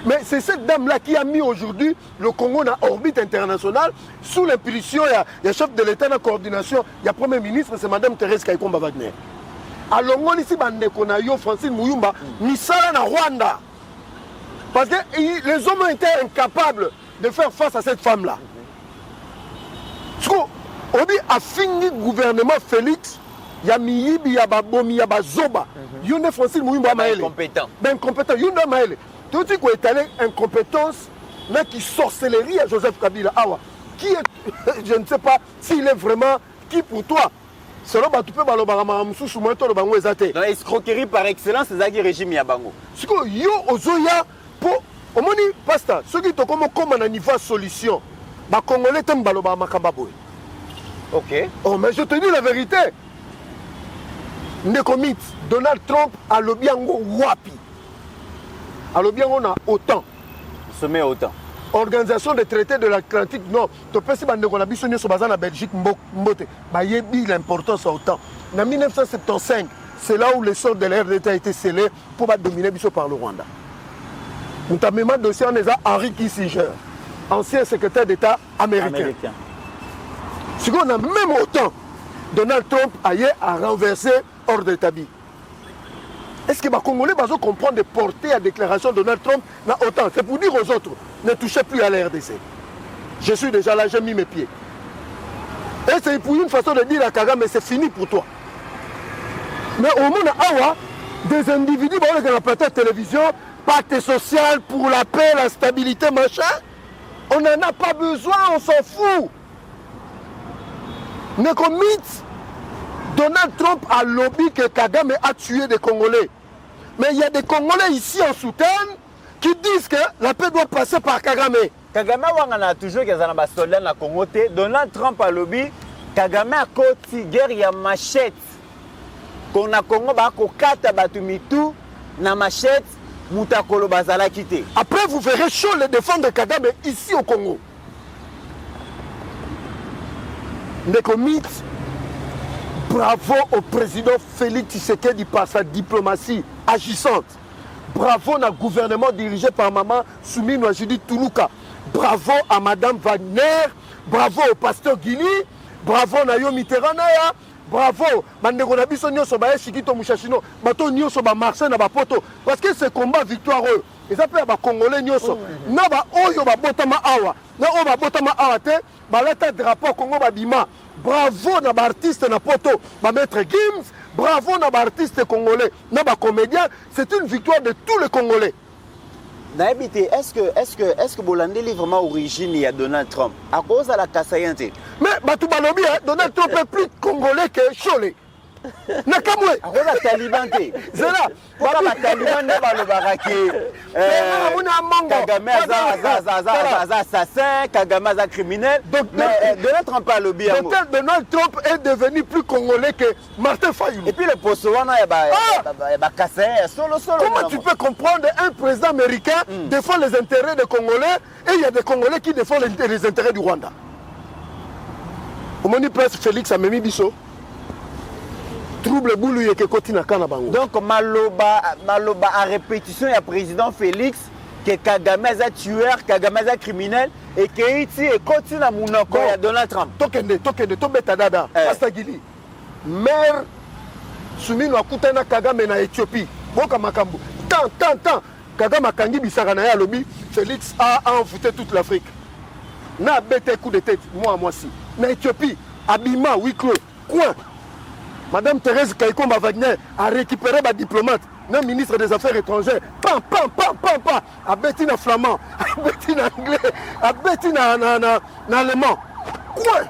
Mais c'est cette dame-là qui a mis aujourd'hui le Congo dans orbite internationale sous l'impulsion. Il y a chef de l'État dans la coordination, il y a Premier ministre, c'est Mme Thérèse Kaikomba Wagner. Alors, on ici, Francine Mouyumba, Misala na Rwanda. Parce que les hommes ont été incapables de faire face à cette femme-là. On dit à fini gouvernement Félix. Il y a Miyibi, il y a Babomi, il y a Bazoba. Il y a Francine Mouyumba Maële. Incompétent. Incompétent. Il y a Maële. Tout ce qui est allé incompétence, mais qui sorcellerie à Joseph Kabila. Awa. Qui est, je ne sais pas s'il est vraiment qui pour toi. C'est là que tu peux aller dans l'escroquerie par excellence, c'est ça qui régime Yabango. Ce que yo ozoya pour au moni pasta, ceux qui te comme un niveau de solution. Ba Congolais t'aiment baloba makambaboy. OK. Oh mais je te dis la vérité. Nekomit, Donald Trump a le biango wapi. A le biango na OTAN. Sommet OTAN. Organisation des traités de l'Atlantique Nord. Tu peux savoir qu'on a bisonné sur la Belgique, Mbote. Bah, il y a l'importance à OTAN. En 1975, c'est là où le sort de l'ère d'État a été scellé pour dominer par le Rwanda. Nous avons même un dossier en Henry Kissinger, ancien secrétaire d'État américain. Ce qu'on a même autant, Donald Trump a renversé hors d'établi. Est-ce que les Congolais vont comprendre de porter la déclaration de Donald Trump dans autant? C'est pour dire aux autres, ne touchez plus à la RDC. Je suis déjà là, j'ai mis mes pieds. Et c'est pour une façon de dire à Kagame, mais c'est fini pour toi. Mais au monde, awa, des individus, qui ont la télévision, pacte social pour la paix, la stabilité, machin, on n'en a pas besoin, on s'en fout. Nekomit, Donald Trump a lobby que Kagame a tué des Congolais. Mais il y a des Congolais ici en soutien qui disent que la paix doit passer par Kagame. Kagame a toujours des soldats dans le Congo. Donald Trump a lobby, Kagame a côté guerre, il y a machette. Qu'on a Congo, kata batumitu, na machette, mutakolo bazala quitté. Après, vous verrez chaud les défendre de Kagame ici au Congo. Nekomit, bravo au président Félix Tshisekedi par sa diplomatie agissante. Bravo au gouvernement dirigé par maman Soumine Judith Toulouka. Bravo à madame Wagner. Bravo au pasteur Guili. Bravo à Nayo Mitterrand. Bravo bandeko na biso nyonso ba Chikito Mushashino. Bato nyonso ba Marseille na ba poto. Parce que ce combat victorieux, ils appellent ba Congolais nyonso. Na ba oyo ba botama awa. Na o ba botama awa te. Ba leta drapeau Congo ba bima. Bravo na ba artiste na poto. Ba maître Gims. Bravo na ba artiste congolais. Na ba comédien. C'est une victoire de tous les Congolais. Est-ce que Bolande est vraiment origine à Donald Trump à cause de la Kassayante? Mais Batou Balobi, Donald Trump est plus congolais que Cholé. nakamwe akoza taliban te zela poka bataliban nde balobaka ke Kagame aza assassin, Kagame aza criminel, mais Donald Trump a lobby. Donald Trump est devenu plus congolais que Martin Fayulu. Et puis le poste wana ba cassé solo. Comment tu peux comprendre un président américain défend les intérêts des Congolais et il y a des Congolais qui défendent les intérêts du Rwanda. Omoni Prince Félix Amemi Bisso. Trouble boulou yeke koti na kana bango. Donc maloba à répétition, il y a président Félix que Kagame est un tueur, Kagame est un criminel et que Haïti est continue à Mounako et à Donald Trump. Tokende, tobeta dada. Pasta Gili. Maire Soumino akutana Kagame na Éthiopie. Boka makambo. Tant. Kagame akangi bisaka na ya lobi. Félix a envoûté toute l'Afrique. Na bête coup de tête, moi si. Na Éthiopie, Abima, huis clos, coin. Madame Thérèse Kaikomba Wagner a récupéré ma diplomate, le ministre des Affaires étrangères. Pam. A bêti na flamand, a bêti na anglais, a bêti na allemand. Quoi?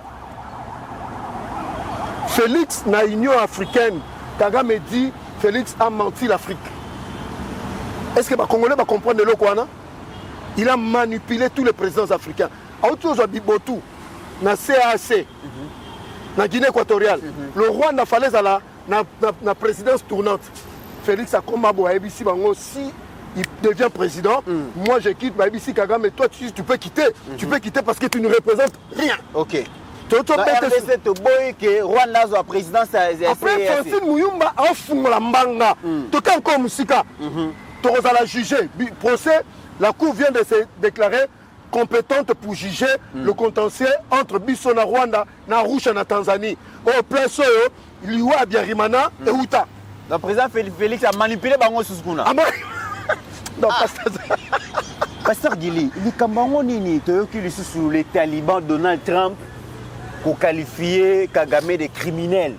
Félix na Union africaine. Kagame dit Félix a menti l'Afrique. Est-ce que les Congolais vont comprendre le quoi? Il a manipulé tous les présidents africains. A autour de Bibotou, na CAC. Na Guinée équatoriale, le Rwanda fallait à la présidence tournante. Félix Akomabo a ABC Bango, si il devient président, moi je quitte ABC Kagame, mais toi tu peux quitter. Tu peux quitter parce que tu ne représentes rien. Ok. RDC te boy que Rwanda a présidence après Francine Mouyumba a fumé la mbanga. Tu quand comme musika. Tu vas la juger. Procès, la cour vient de se déclarer compétente pour juger le contentieux entre Bissona Rwanda na Arusha na Tanzanie. Au place Liwa Biarimana et Outa. Le président Félix a manipulé Bango Souskouna. Non, Pasteur Gili, il dit que sur les talibans Donald Trump pour qualifier Kagame de criminel.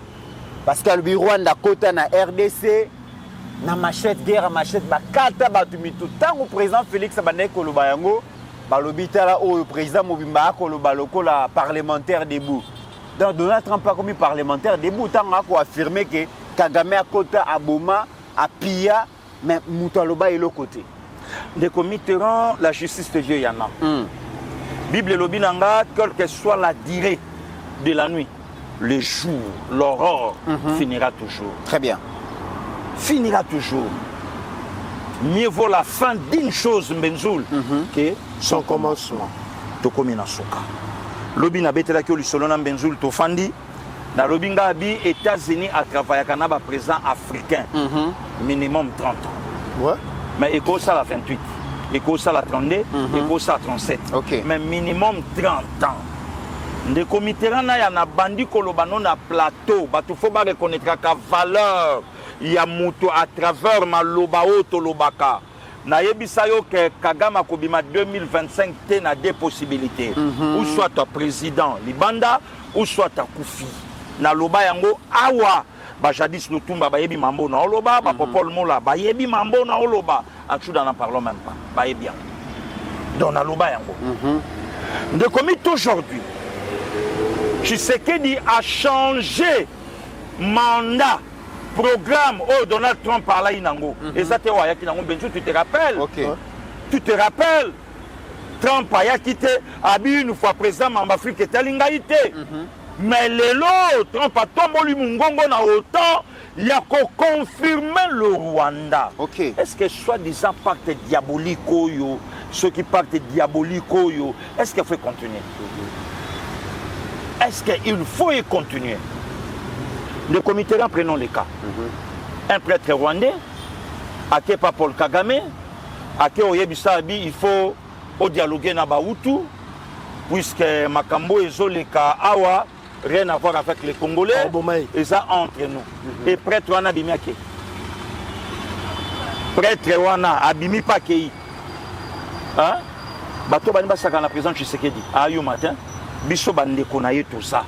Parce que le Rwanda côté na RDC na machette guerre machette bakata batumitu tango président Félix Abane Kolobayango balobitala au président Mobimba Koloba lokola parlementaire debout. Donc Donald Trump a commis parlementaire debout tango a affirmé que Kagame a côté à Boma à Pia mais Moutaloba est l'autre côté. Des committérants, la justice de Dieu y en a. Bible Lobinanga, quelle que soit la durée de la nuit, le jour, l'aurore finira toujours. Très bien. Finira toujours. Mieux vaut la fin d'une chose, Benzoul, que son commencement. Tokomina Soka. Lobina betela ki olisolona Benzoul Tofandi. Na Lobinga Abi, États-Unis a travaillé avec un président africain. Minimum 30 ans. Ouais. Mais il ça la 28. Il ça la 32. Il ça la 37. Okay. Mais minimum 30 ans. Des comités il y a bandi kolobano na plateau. Il faut reconnaître la valeur. Il y a muto à travers ma loba oto lobaka. Na yebisa yo que Kagame Kobima 2025 te na deux possibilités. Ou soit tu président Libanda ou soit tu Koufi. Na loba yango awa ba jadis Lutumba ba yebi mambo na oloba ba Popol Mola ba yebi mambo na oloba achuda n'en parlons même pas ba yebi bien. Donc na loba yango. De comité aujourd'hui Tshisekedi a changé mandat programme oh Donald Trump par là inango et ça te waya kinango benjo tu te rappelles. OK. Tu te rappelles Trump a quitté abi une fois président en Afrique talingaïté. Mais l'autre, Trump a tombé mungongo na autant, il a confirmé le Rwanda. Okay. Est-ce que soi-disant pacte diabolique, ceux qui partent diabolique, est-ce qu'il faut continuer? Est-ce qu'il faut y continuer? Le comité là, prenons les cas. Un prêtre rwandais, à qui pas Paul Kagame, à qui Oyebisabi, il faut dialoguer na Bahutu, puisque Makambo et Zoleka Awa, rien à voir avec les Congolais, et ça entre nous. Et prêtre Wana Bimiake. Prêtre Wana Abimi Pakei. Hein? Bato Baniba Saka la présence Tshisekedi. Ayo matin, Biso Bande Konaye tout ça.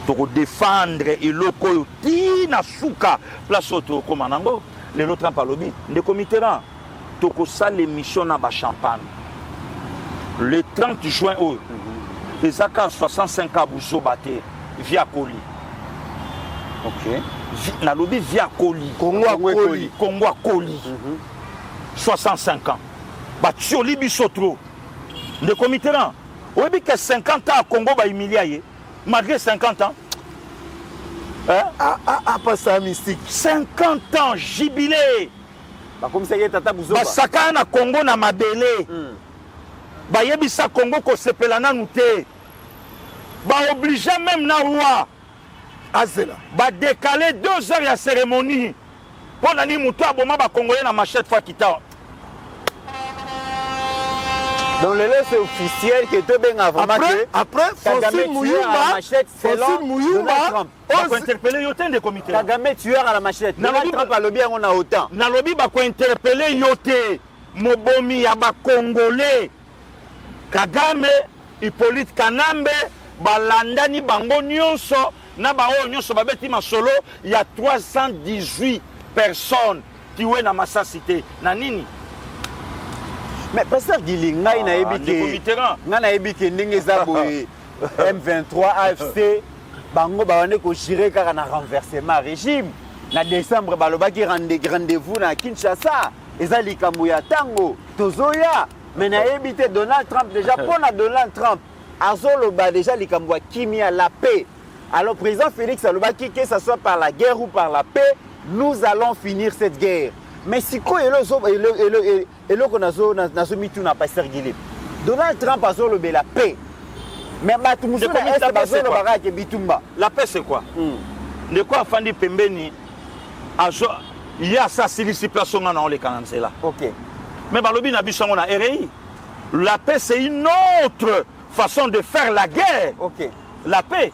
Pour défendre et loko tina souka place auto komanango les autres en palobi de comité là toko ça l'émission na ba champagne le 30 juin les aka 65 à Bousso Baté via Koli. OK. nalobi via Koli. Congo à Koli. 65 ans. Batioli bisotro. De committerant. Oui, que 50 ans à Congo va humilier. Malgré 50 ans. Hein? Pas ça mystique. 50 ans, jubilé. Comme ça y est, Tata Bouzoba. Basaka na Congo na mabele. Bayebisa Congo ko sepelana nouté. Ba obligé même na roi. Azela. Ba décaler 2 heures la cérémonie. Pour nani muto aboma ba Congolais na machette fois kita. Donc le c'est officiel que tu bien vraiment après Francine Mouyumba on interpeller yote de comité. Kagame tueur à la machette. Donald Trump a lobby on a autant. Na lobby ba ko interpeller yote mobomi ya ba Congolais. Kagame Hippolyte Kanambe balandani bango nyonso na ba o nyonso babeti masolo il y a 318 personnes qui oué na massa cité na nini. Mais pasteur Gili ngai na ebike ndenge za boye M23 AFC bango baone ko gérer kaka na renversement régime na décembre balobaki rendez-vous na Kinshasa ezali likambo ya tango tozoya mais na ebite Donald Trump déjà pona Donald Trump azoloba déjà likambo ya kimia la paix. Alors président Félix alobaki que ça soit par la guerre ou par la paix nous allons finir cette guerre. Mais si quoi eloko nazo mitu na pasteur Gili Donald Trump a zolobe la paix mais batu musuna est bazolo baraka bitumba la paix c'est quoi de quoi afandi pembeni azo il y a ça situation na on les kananzela OK mais balobi na biso na RI la paix c'est une autre façon de faire la guerre. OK la paix.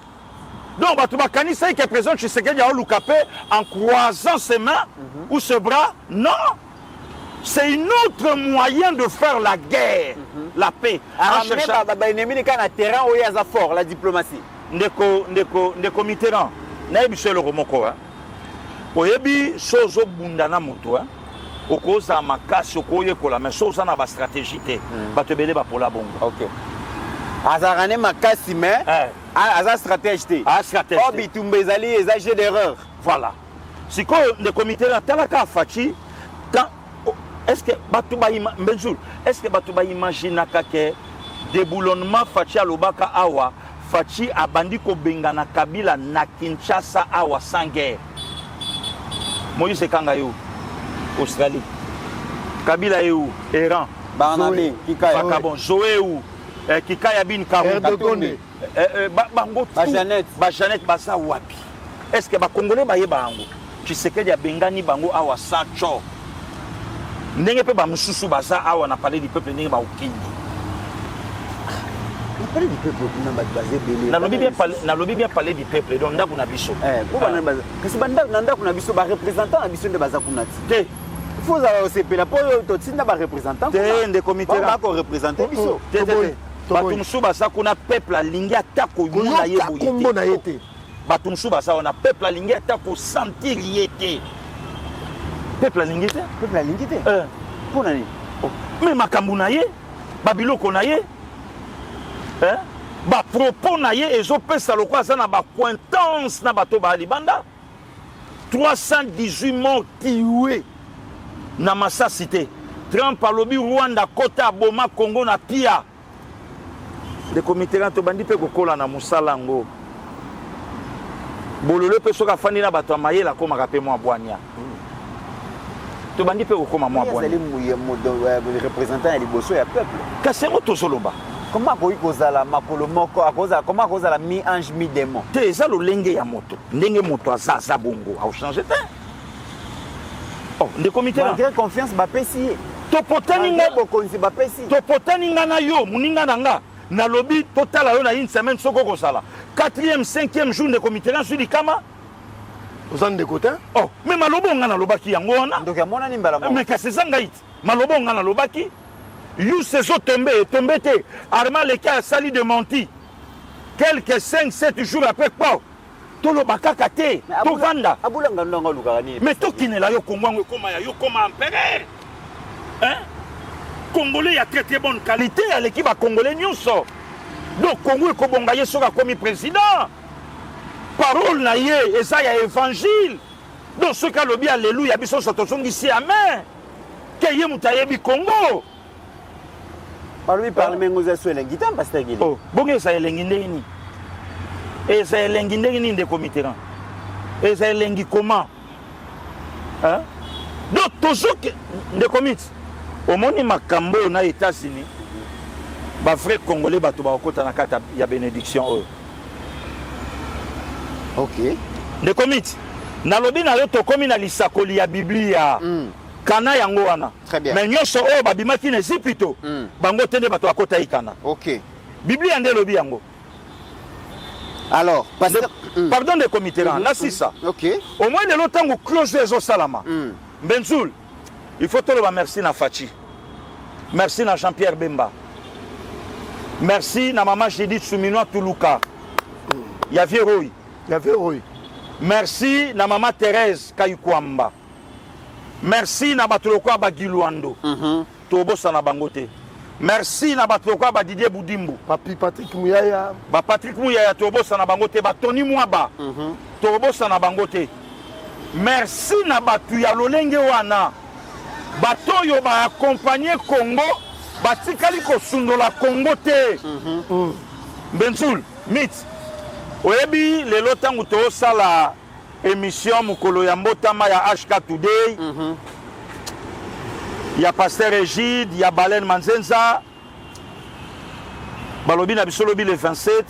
Donc batu bakanisa que président Tshisekedi a luka paix en croisant ses mains ou ses bras. Non. C'est un autre moyen de faire la guerre, la paix. Terrain où il y a fort, la diplomatie. Ndeko Mitterrand, naebi le romoko. Oyebi sozo bundana moto. Okoza makasi okoye kola mais soza na ba stratégie te. Batebele ba pola bongo. OK. Azarane makasi mais aza stratégie te. Ah stratégie. Oh bitumba ezali ezage d'erreur. Voilà. Siko ndeko Mitterrand talaka fachi quand est-ce que Batouba imagine que déboulonnement Fachi Alobaka Awa, Fachi abandi ko bengana Kabila na Kinshasa Awa sans guerre. Moïse Kangayo, Australie. Kabila eu, Iran. Barnabé, Kikaya. Bakabon, Zoé ou, Kikaya bin Karou. Bango, Bajanet, Basa Wapi. Est-ce que Congolais baye bango? Tu sais que y a Bengani Bango Awa Sacho. Ndenge pe ba mususu baza awa na parler du peuple ndenge ba okindi. Na parler du peuple na ba basé belé. Na lobi bien parler du peuple donc ndako na biso. Ko ba na baza. Kasi banda na ndako na biso ba représentant na biso nde baza kuna ti. Te. Faut za sepela po to tinda ba représentant. Te ndeko Mitterrand ba ko représenter biso. Te. Batu mususu baza kuna peuple alingi atako yuna yebo yete. Kombo na yete. Batu mususu baza na peuple alingi atako sentir yete. Peuple alingité. Peuple alingité. Pour nani? Mais makambu na ye, babiloko na ye. Ba propos na ye ezopesa lokwa za na ba cointance na bato ba libanda. 318 morts tués na massa cité. Trump alobi Rwanda kota boma Congo na pia. De comité to bandi pe kokola na musala ngo. Bololo pe soka fandi na bato maye la koma ka pe mo abwania. Tu bandi pe okoma moi bon. Les représentants et les bosso ya peuple. Kasero tozoloba. Comment ko ikozala makolo moko akoza comment kozala mi ange mi démon. Te za lo lenge ya moto. Ndenge moto azaza bongo a changer te. Oh, de comité malgré confiance ba pesi. Topotani nga bokonzi ba pesi. Topotani nga na yo muninga nanga. Na lobby total yo na une semaine soko kosala. 4e 5e jour de comité là sur Likama. Aux ans de côté. Oh, mais malobo ngana lobaki yango wana. Donc ya mona ni mbala mo. Mais kasezanga it. Malobo ngana lobaki. You sezo tombé te. Arma le cas sali de menti. Quelques 5-7 jours après quoi. Tolobaka kate. To vanda. Abula ngandonga lukani. Mais to kinela yo Kongo koma ya yo koma empereur. Hein? Congolais a très bonne qualité à l'équipe à Congolais nyonso. Donc Congo ko bonga yeso ka komi président. parole na ye eza ya évangile. Donc ce cas lobi alléluia biso satosongi si amen. Que ye mutayebi Congo. Parmi parle mengo za so elengi tam pasteur Guili. Oh, bonge sa elengi ndeni. Et sa elengi ndeni de comité. Et sa elengi comment? Hein? Donc toujours de comité. Au moni makambo na États-Unis. Ba frère congolais bato ba okota na kata ya bénédiction. OK. De comité. Na lobi na yo to komi na lisakoli ya Biblia. Kana yango wana. Très bien. Mais nyonso o babimaki na Zipito. Bango tende bato akota ikana. OK. Biblia nde lobi yango. Alors, pardon de comité là c'est ça. OK. Au moins de longtemps où close zo salama. Benzoul. Il faut te le merci na Fachi. Merci na Jean-Pierre Bemba. Merci na maman Judith Souminoa Toulouka. Yavier Roy. Merci na maman Thérèse Kayukwamba. Merci na batuloko ba Giluando. Tobosa na bangote. Merci na batuloko ba Didier Boudimbu. Papi Patrick Mouyaya. Ba Patrick Mouyaya tobosa na bangote ba Tony Mwaba. Tobosa na bangote. Merci na batu ya lolenge wana. Batoyo ba accompagner Congo, batikali ko sundola Congo te. Benzoul, mit. Oyebi lelo tangu to sala émission mukolo ya mbotama ya HK Today. Ya Pasteur Egide, ya Baleine Manzenza. Balobi na bisolobi le 27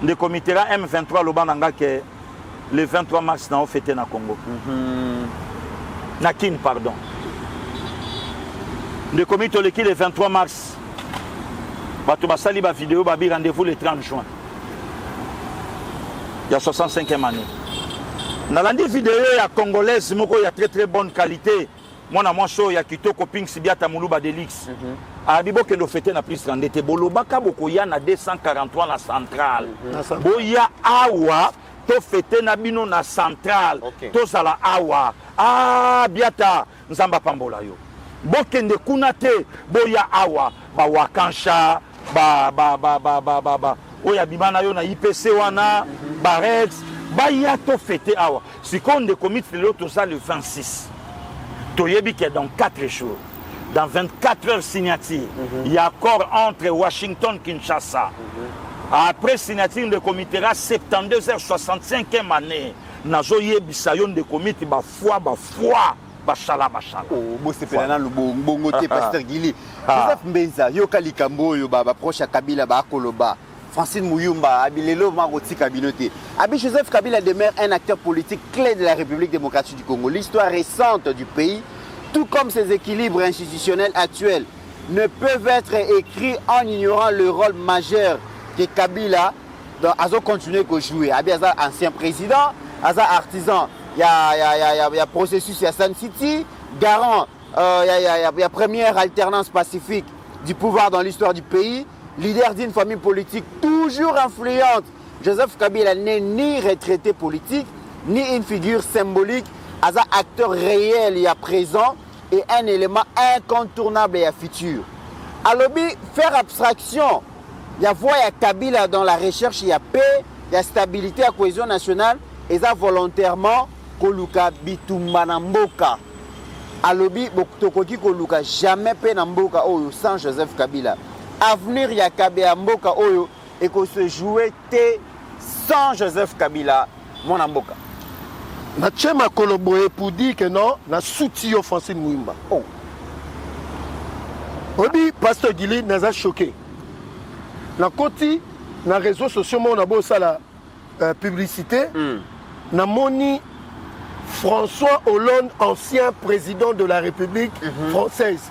de comité M23 lobananga ke le 23 mars na fêté na Congo. Na kin pardon. Le comité le 23 mars. Bato basali ba vidéo babi rendez-vous le 30 juin. Il y a 65e année. Dans la vidéo, il y a congolaise, il y a très très bonne qualité. Moi, il y a Kitoko Ping Sibiata Moulouba Delix. Abibo que nous fêtons na plus grande. Bolobaka Bokoya na 243 na centrale. Boya Awa, to fêter na bino na centrale. To sala Awa. Ah, biata, Nzamba Pambola yo. Bokende kunate, boya Awa, ba Wakansha, ba. Oya bimana yo na IPC wana, Barrex, baya to fêter awa. Si qu'on de comité l'autre ça le 26. Toyebi qui est dans 4 jours. Dans 24 heures signature, il y a accord entre Washington et Kinshasa. Après signature de comité 72h65e année, nazo yebisa yon de comité ba foi. Bashala. Oh, bo sepelana lo bongo te Pasteur Guili. Joseph Mbenza yo kalikambo yo ba proche Kabila ba koloba. Francine Mouyumba, Abilelo Maroti Kabiloté. Abi Joseph Kabila demeure un acteur politique clé de la République démocratique du Congo. L'histoire récente du pays, tout comme ses équilibres institutionnels actuels, ne peuvent être écrits en ignorant le rôle majeur que Kabila a continué à jouer. Abi Aza ancien président, Aza artisan, il y a processus, il y a Sun City, garant, il y a première alternance pacifique du pouvoir dans l'histoire du pays. Leader d'une famille politique toujours influente, Joseph Kabila n'est ni retraité politique, ni une figure symbolique, as un acteur réel et à présent et un élément incontournable et à futur. À l'objet, faire abstraction, il y a voix à Kabila dans la recherche, il y a paix, il y a stabilité, il y a cohésion nationale, et ça volontairement, Koluka Bitumba Namboka. À l'objet, Tokoki Koluka jamais paix Namboka sans Joseph Kabila. Avenir Yakabe Mboka Oyo et que se jouer sans Joseph Kabila, mon Mboka. Na tchema koloboye pour dire que non, na soutien Francine Mouyumba. Oh. Obi Pasteur Guili nous a choqué. Na koti na réseaux sociaux on a beau ça la publicité. Na moni François Hollande, ancien président de la République française.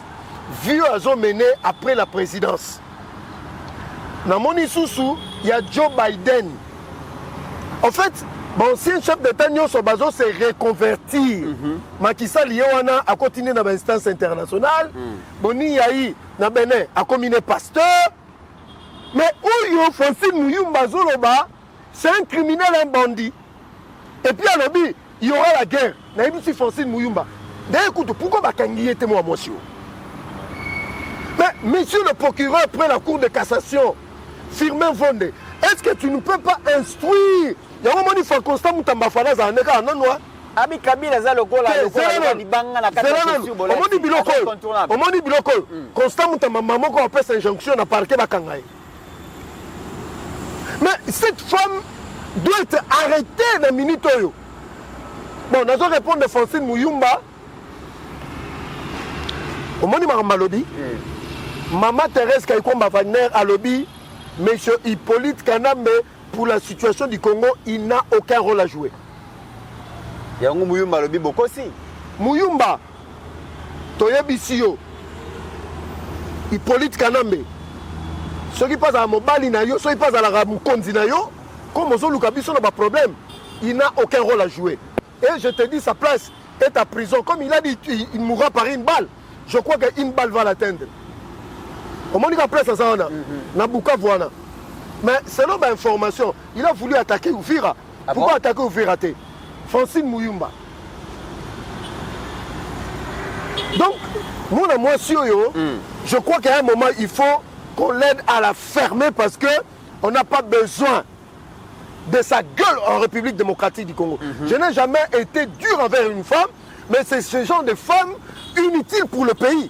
Vu à mené après la présidence. Dans mon Issoussou, il y a Joe Biden. En fait, l'ancien chef d'État Sobazo s'est reconverti. Macky Sall a continué dans l'instance internationale. Boni Yahi, na Bénin, a combiné pasteur. Mais où Francine Mouyumba Zoloba, c'est un criminel, un bandit. Et puis à l'objet, il y aura la guerre. Si Francine Mouyumba. D'ailleurs, écoute, pourquoi Bakangi était moi, monsieur? Mais monsieur le procureur, après la cour de cassation, Firmin Vonde, Est-ce que tu ne peux pas instruire? Il y a un moment où il faut constat Moutamba Fana Zaneka non non. Abi Kabila za lokola libanga na kata kesio bola. Omoni biloko. Omoni biloko. Constat Moutamba maman ko appelle injonction na parquet bakangai. Mais cette femme doit être arrêtée dans minute oyo. Bon, nous allons répondre de Francine Mouyumba. Omoni Malobi. Maman Thérèse Kaikomba Wagner à lobby. Monsieur Hippolyte Kanambe, pour la situation du Congo, il n'a aucun rôle à jouer. Yango Mouyumba lobby bokosi. Mouyumba, Toyebisio, Hippolyte Kanambe. Ceux qui passent à Mobali Nayo, ceux qui passent à la Ramoukondi Nayo, comme Ozo Lukabiso n'a pas de problème, il n'a aucun rôle à jouer. Et je te dis, sa place est à prison. Comme il a dit, il mourra par une balle. Je crois qu'une balle va l'atteindre. Comment il a place à ça? Nabuka Voana. Mais selon ma information, il a voulu attaquer Oufira. Pourquoi attaquer Oufira? Francine Mouyumba. Donc, je crois qu'à un moment, il faut qu'on l'aide à la fermer parce qu'on n'a pas besoin de sa gueule en République démocratique du Congo. Je n'ai jamais été dur envers une femme, mais c'est ce genre de femme inutile pour le pays.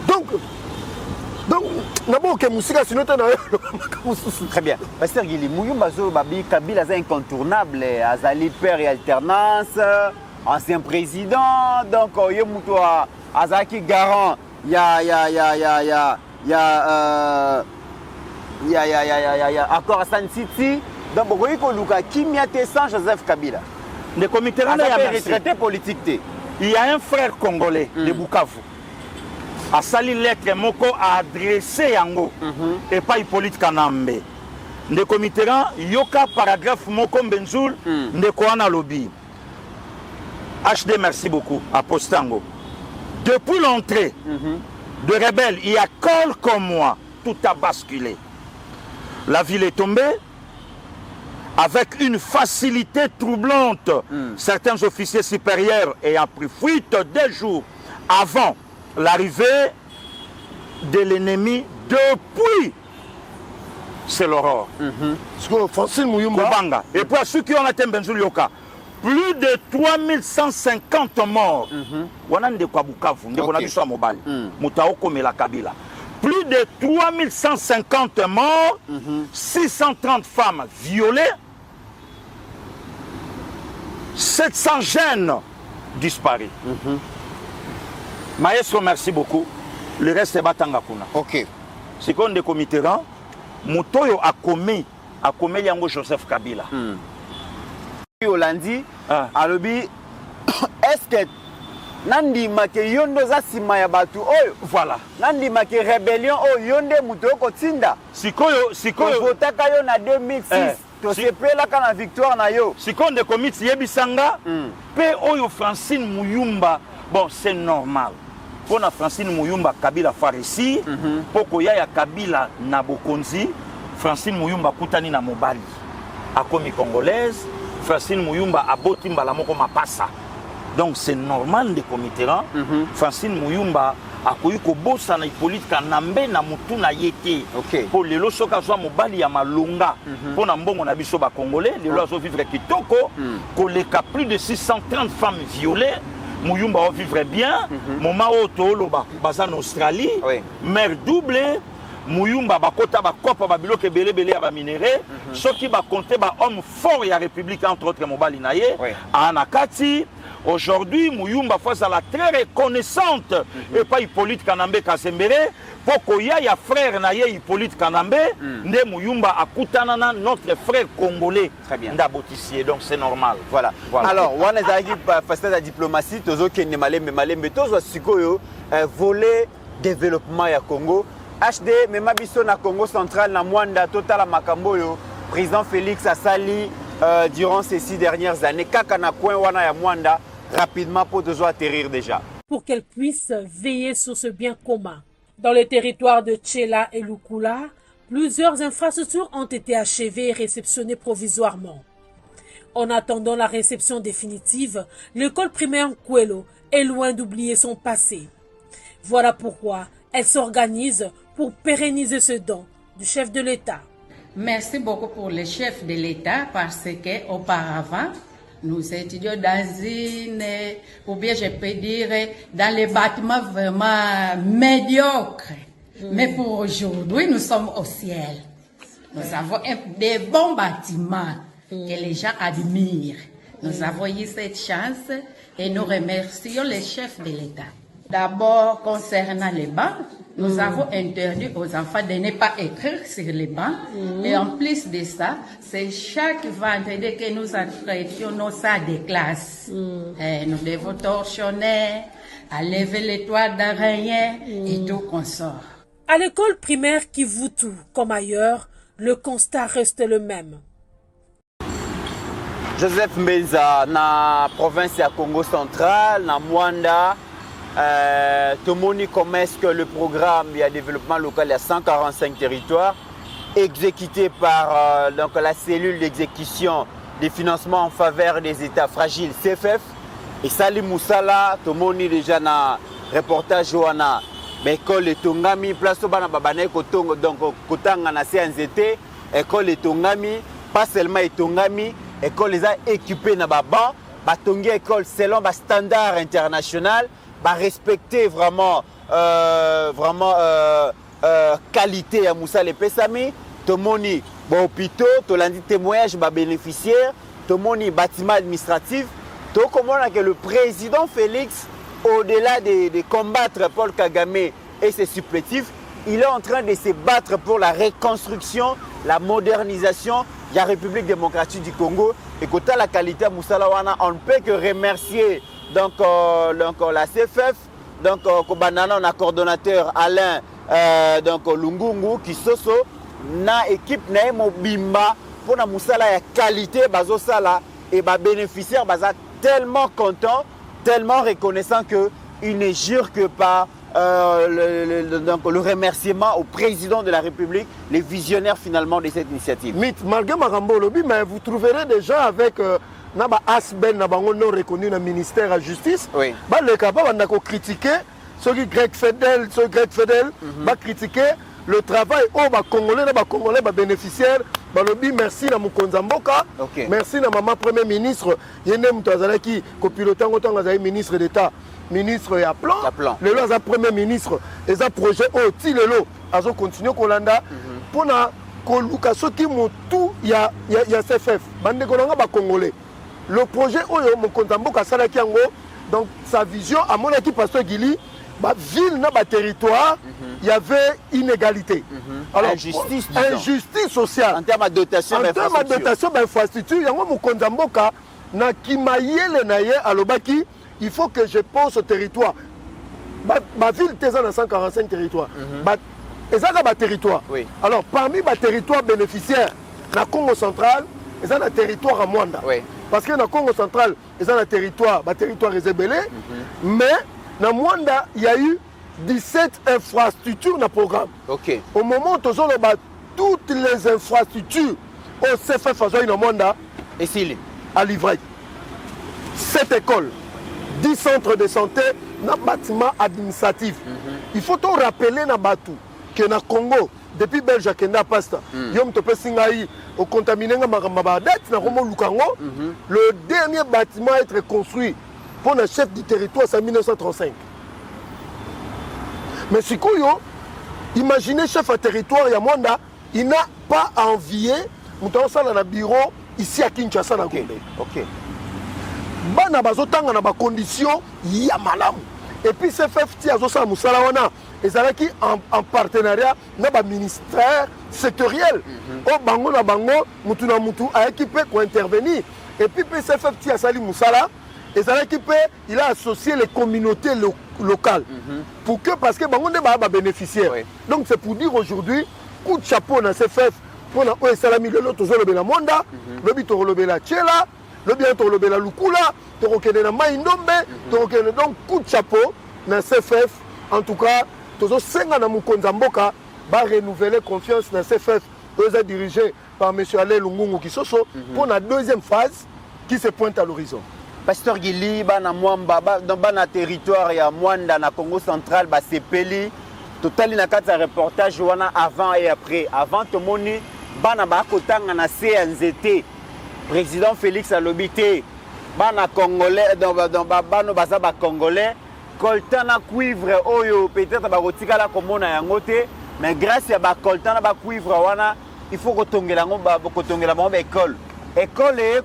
Donc, très bien. Pasteur Guili, Mouyumba Babi Kabila est incontournable. Azali père et alternance, ancien président. Donc, Yomutoa Azaki garant. Il y a accord à San City. Donc, qui m'y a été sans Joseph Kabila? Le comité retraité politique. Il y a un frère congolais de Bukavu. A sali lettre moko a adressé yango et pas Hippolyte Kanambe. Le comité yoka paragraphe moko Benzoul de Koana lobby. HD merci beaucoup à Postango. Depuis l'entrée de rebelles, il y a col comme moi, tout a basculé. La ville est tombée avec une facilité troublante. Certains officiers supérieurs ayant pris fuite 2 jours avant l'arrivée de l'ennemi depuis. C'est l'aurore. Et pour ceux qui ont atteint Benzoul Yoka, plus de 3150 morts. Plus de 3150 morts, 630 femmes violées, 700 jeunes disparus. Maestro, merci beaucoup. Le reste est Batanga Kuna. Ok. C'est qu'on est comité, Moutoyo a commis Yango Joseph Kabila. Holandi, alobi, est-ce que Nandi make yondo za sima ya batu oyo? Voilà. Nandi make rébellion oyo yonde muto kotinda. Sikoyo. Votaka yo na 2006. To sepela kana victoire na yo. Sikoyo de comité yebisanga. Pe oyo Francine Mouyumba. Bon, c'est normal. Pour la Francine Mouyumba, Kabila Farisi, pour ya Kabila Nabokonzi, Francine Mouyumba Koutani na Mobali. A komi congolaise, Francine Mouyumba a botimba la moko mapasa. Donc c'est normal de comité. Francine Mouyumba a koyi ko bossa na Hippolyte Kanambe na mutu na yete. Pour les loso kazwa Mobali ya malonga. Pour na mbongo na biso ba congolais, les loso vivre kitoko, koleka plus de 630 femmes violées. Mouyumba va vivre bien. Moment où Toloba, en Australie, mère doublée. Mouyumba bakota bakopa babiloke belé à minéré. Ce qui va compter homme fort et la République entre autres Mobali naye. Anakati. Aujourd'hui, Mouyumba face à la très reconnaissante et pas Hippolyte Kanambe Kasembere. Pour qu'il y ait frère naye Hippolyte Kanambe, ne Mouyumba akutanana notre frère congolais. Très bien. D'abotissier, donc c'est normal. Voilà. Alors, on a dit face à la diplomatie, tozo qui ne malé, tozo sikoyo volet développement ya Congo. HD même biso na Congo central na Mwanda total makamboyo président Félix Asali durant ces 6 dernières années kaka na coin wana ya Mwanda rapidement pour devoir atterrir déjà. Pour qu'elle puisse veiller sur ce bien commun. Dans les territoires de Tchela et Lukula, plusieurs infrastructures ont été achevées et réceptionnées provisoirement. En attendant la réception définitive, l'école primaire Nkwelo est loin d'oublier son passé. Voilà pourquoi elle s'organise pour pérenniser ce don du chef de l'État. Merci beaucoup pour le chef de l'État parce qu'auparavant, nous étudions dans une, ou bien je peux dire, dans les bâtiments vraiment médiocres. Mais pour aujourd'hui, nous sommes au ciel. Nous avons des bons bâtiments que les gens admirent. Nous avons eu cette chance et nous remercions les chefs de l'État. D'abord, concernant les bancs, nous avons interdit aux enfants de ne pas écrire sur les bancs. Et en plus de ça, c'est chaque vendredi que nous entretenions nos salles de classe. Et nous devons torchonner, à lever les toits d'araignée et tout consort. À l'école primaire Kivutu, comme ailleurs, le constat reste le même. Joseph Mbenza, na province ya Congo central, na Mwanda, Tomoni, comment est-ce que le programme de développement local, il y a 145 territoires, exécuté par donc, la cellule d'exécution des financements en faveur des États fragiles, CFF, et Salim Moussala, Tomoni déjà na reportage wana, école de Tongami, place au bana babane kotongo donc kotanga na CNZT, école de Tongami, pas seulement Tongami, école les a équipés na baba, batongi école selon ba standard international. Respecter vraiment qualité à Moussa les Pesami, Tomoni hôpitaux, Tolandi témoignage bénéficiaires, Tomoni bâtiment administratif, to comment que le président Félix, au-delà de combattre Paul Kagame et ses supplétifs, il est en train de se battre pour la reconstruction, la modernisation de la République démocratique du Congo. Et quand la qualité à Moussa Lawana, on ne peut que remercier donc la CFF, donc Kobanana, on a coordonnateur Alain donc Lungungu qui soso na équipe na mobimba pour na musala ya qualité bazo sala et ba bénéficiaire baza tellement content, tellement reconnaissant que il ne jure que par le remerciement au président de la République, les visionnaires finalement de cette initiative. Malgré Marambo Lobby, mais vous trouverez des gens avec Naba Asben Nabango non reconnu dans le ministère de la Justice. Oui. Le capable de critiquer ceux qui Greg Fedel, va critiquer le travail aux Congolais, bénéficiaires. Lobby, merci à Moukonza Mboka, merci à maman premier ministre, Yenem Tazalaki, copilotant autant que ministre d'État, ministre et à plan. Le lot premier ministre, et un projet au Tilelo, à continuer Kolanda pour na Koluka ceux qui m'ont tout, il y a CFF, bande Congolais. Le projet Oyo Mokontambo Kasalakiango, donc sa vision, à mon équipe Pasteur Guili, ville, dans territoire, il y avait inégalité. Alors, injustice sociale. En termes de dotation d'infrastructure, il y a Mokontambo na Kimayele Naye Alobaki, il faut que je pense au territoire. Ma ville, tu dans 145 territoires. Et ça, c'est territoire. Alors, parmi les territoires bénéficiaires, la Congo central, et ça, le territoire à Mwanda. Parce que dans le Congo central, il y a un territoire résébélé, mais dans Mwanda, il y a eu 17 infrastructures dans le programme. Au moment où on a toutes les infrastructures au CFF à Mwanda, et s'il à livrer 7 écoles, 10 centres de santé, dans le bâtiment administratif. Il faut rappeler dans Batou que dans le Congo, depuis Belgique, Kenda Pasta, Yom Tope Singaï, au contaminé le dernier bâtiment à être construit pour le chef du territoire, c'est en 1935. Mais si vous imaginez chef de territoire, il n'a pas envié, nous avons un bureau ici à Kinshasa. Bana bazotanga na ba condition ya malamu. Et puis CFF Tiazosa Moussalawana, ils allaient en partenariat dans le ministère sectoriel. Au bango na bango, mutuna mutu a équipé pour intervenir. Et puis CFF Tiasali Moussala, ils allaient équipé, il a associé les communautés locales. Pour que, parce que bango ne va pas bénéficier. Donc c'est pour dire aujourd'hui, coup de chapeau dans CFF, pour la Salami le lot toujours le Monda, le bito le Bela Tchela, le bientôt le Bela Lukula, Torokene na Maïndombe, Torokene donc coup de chapeau dans CFF. En tout cas, tous ces gens qui Mboka va renouveler confiance dans CFF, eux dirigés par M. Alain Lungungu Kisoso, pour la deuxième phase qui se pointe à l'horizon. Pasteur Guili, dans le territoire, il y a Mwanda, dans le Congo central, c'est Peli. Total na kati ya reportage wana avant et après. Avant tomoni bana ba kotanga na CNZT. Président Félix Alobité. Bana congolais dans bano baza ba congolais. Coltana cuivre oyo peut-être ba rotika la komona yango te, mais grâce à ba coltana ba cuivre wana il faut kotongela ngo ba kotongela ba école. École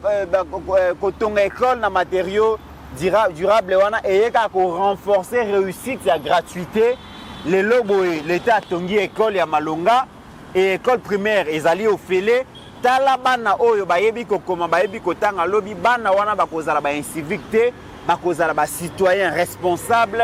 kotonga école na matériaux durable wana et ko renforcer réussite ya gratuité. Les loboé l'état tongi école ya Malonga et école primaire ezali au Félé. Tala bana oyo bayebi kokoma bayebi kotanga lobi bana wana bakozala ba incivique bakozala ba citoyen responsable,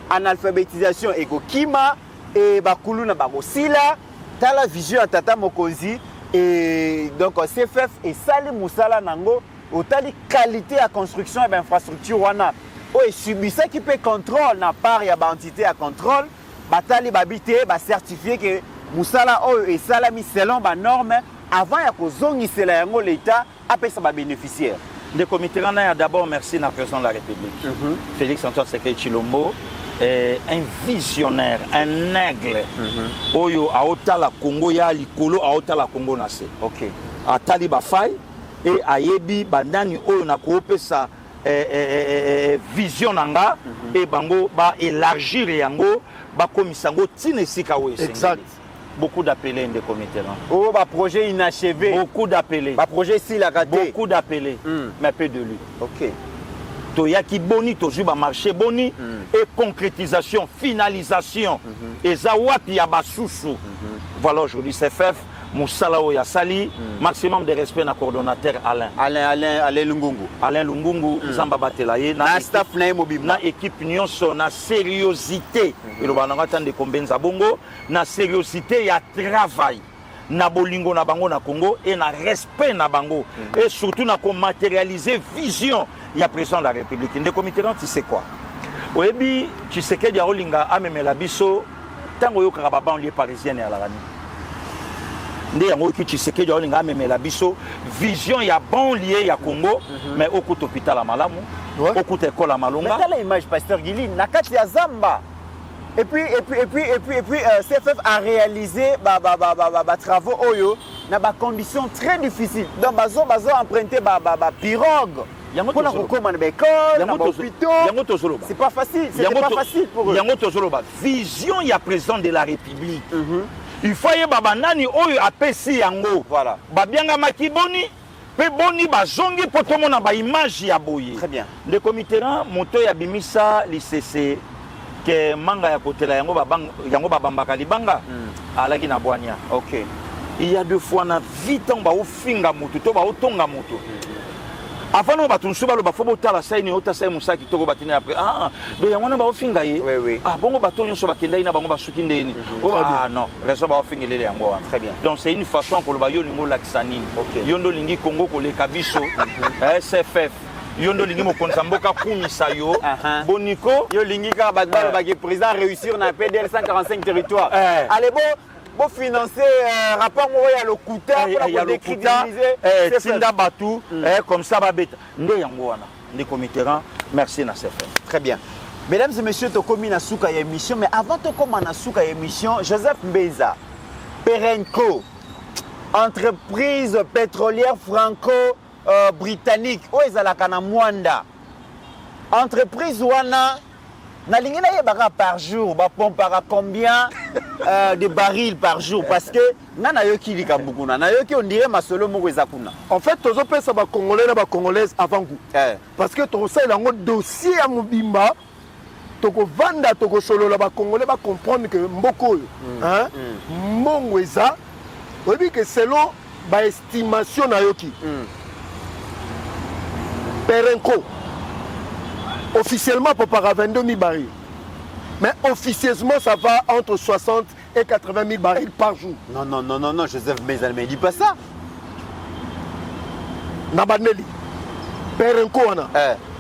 analphabétisation ekokima et bakulu na bakosila tala vision ya tata mokonzi et donc CFF et sali musala nango otali qualité ya construction et infrastructure wana o subisa qui peut contrôle na part ya ba entité à contrôle batali babité ba certifier que musala oyo et salami selon ba norme avant ya kozongisela yango l'état apesa ba bénéficiaire. Le comité a d'abord merci à président de la République. Félix Antoine Tshisekedi Tshilombo est un visionnaire, un aigle. Oyo aota la Congo ya likolo aota la Congo nase. OK. A Taliba Fay et ayebi bandani oyo na kope sa vision nanga et bango ba élargir yango ba komisango tinesika oyo. Exact. Beaucoup d'appelés de comités. Oh, bah projet inachevé. Beaucoup d'appelés. Bah projet si la raté. Beaucoup d'appelés, mais peu de lui. OK. Toyaki boni, tojuba marché boni et concrétisation, finalisation. Et zawati yabasusu. Voilà aujourd'hui CFF, Moussala Oyasali, maximum de respect na coordonnateur Alain Lungungu. Alain Lungungu, Zamba Batelaye, na staff na mobile. Na équipe nyonso na sérieuxité. Et le bananga tande kombenza bongo na sérieuxité ya travail. Na bolingo na bango na Congo et na respect na bango et surtout na matérialiser vision ya président de la République. Ndeko Mitterrand tu sais quoi? Oyebi Tshisekedi ya olinga amemela biso tango yoka ba banlieue parisienne ya la rani. Nde yango ki Tshisekedi ya olinga amemela biso vision ya banlieue ya Congo mais okuta hôpital à Malamu, okuta école à Malonga. Mais l'image pasteur Guili na kati ya Zamba. Et puis CFF a réalisé travaux oyo na ba conditions très difficiles. Donc bazo emprunté pirogue. Pour la recommande école, hôpital. C'est pas facile, c'est pas facile pour eux. Yango tozoloba vision ya président de la République. Il faut y babanani oyo apesi yango. Voilà. Ba bianga makiboni pe boni bazongi poto mona ba image ya boye. Très bien. Le comité moto ya bimisa l'ICC que manga ya kotela yango babambaka libanga alaki na bwania. OK. Il y a deux fois na vite on ba ofinga mutu to ba otonga mutu. Avant on ba tunsu ba lo ba fo botala saini ota sai musaki to ko batini après do yango na ba ofinga ye. Oui. Bongo ba tonyo so ba kenda ina bango ba suki ndeni. Non, raison ba ofinga lele yango. Très bien. Donc c'est une façon pour le ba yo lingo laksani. OK. Yondo lingi Congo ko le kabiso. SFF Yondo lingi mokonza mboka kumisa yo boniko yo lingi ka bagba ba président réussir na PDL 145 territoires. Allez bon financer rapport ya lokuta pour décrédibiliser Tinda Batu comme ça ba beta nde yango wana ndi comité merci na CFF. Très bien. Mesdames et messieurs, tokomi na suka ya émission mais avant tokoma na suka ya émission Joseph Mbeza Perenco entreprise pétrolière franco-britannique ezalaka na Mwanda entreprise wana na lingina yebaka par jour ba pompara combien de barils par jour parce que nana yoki likambukuna na yoki on dirait masolo moko ezakuna. En fait tozo pesa ba congolais na ba congolaises avant goût parce que to ça lango dossier ya mobimba toko vanda toko solo la ba congolais ba comprendre que mboko hein mbongo eza obi que selon ba estimation na yoki Perenco officiellement pour para 22 000 barils mais officieusement ça va entre 60 et 80 000 barils par jour. Non Joseph Mbeza ne dit pas ça. Nabaneli Perenco wana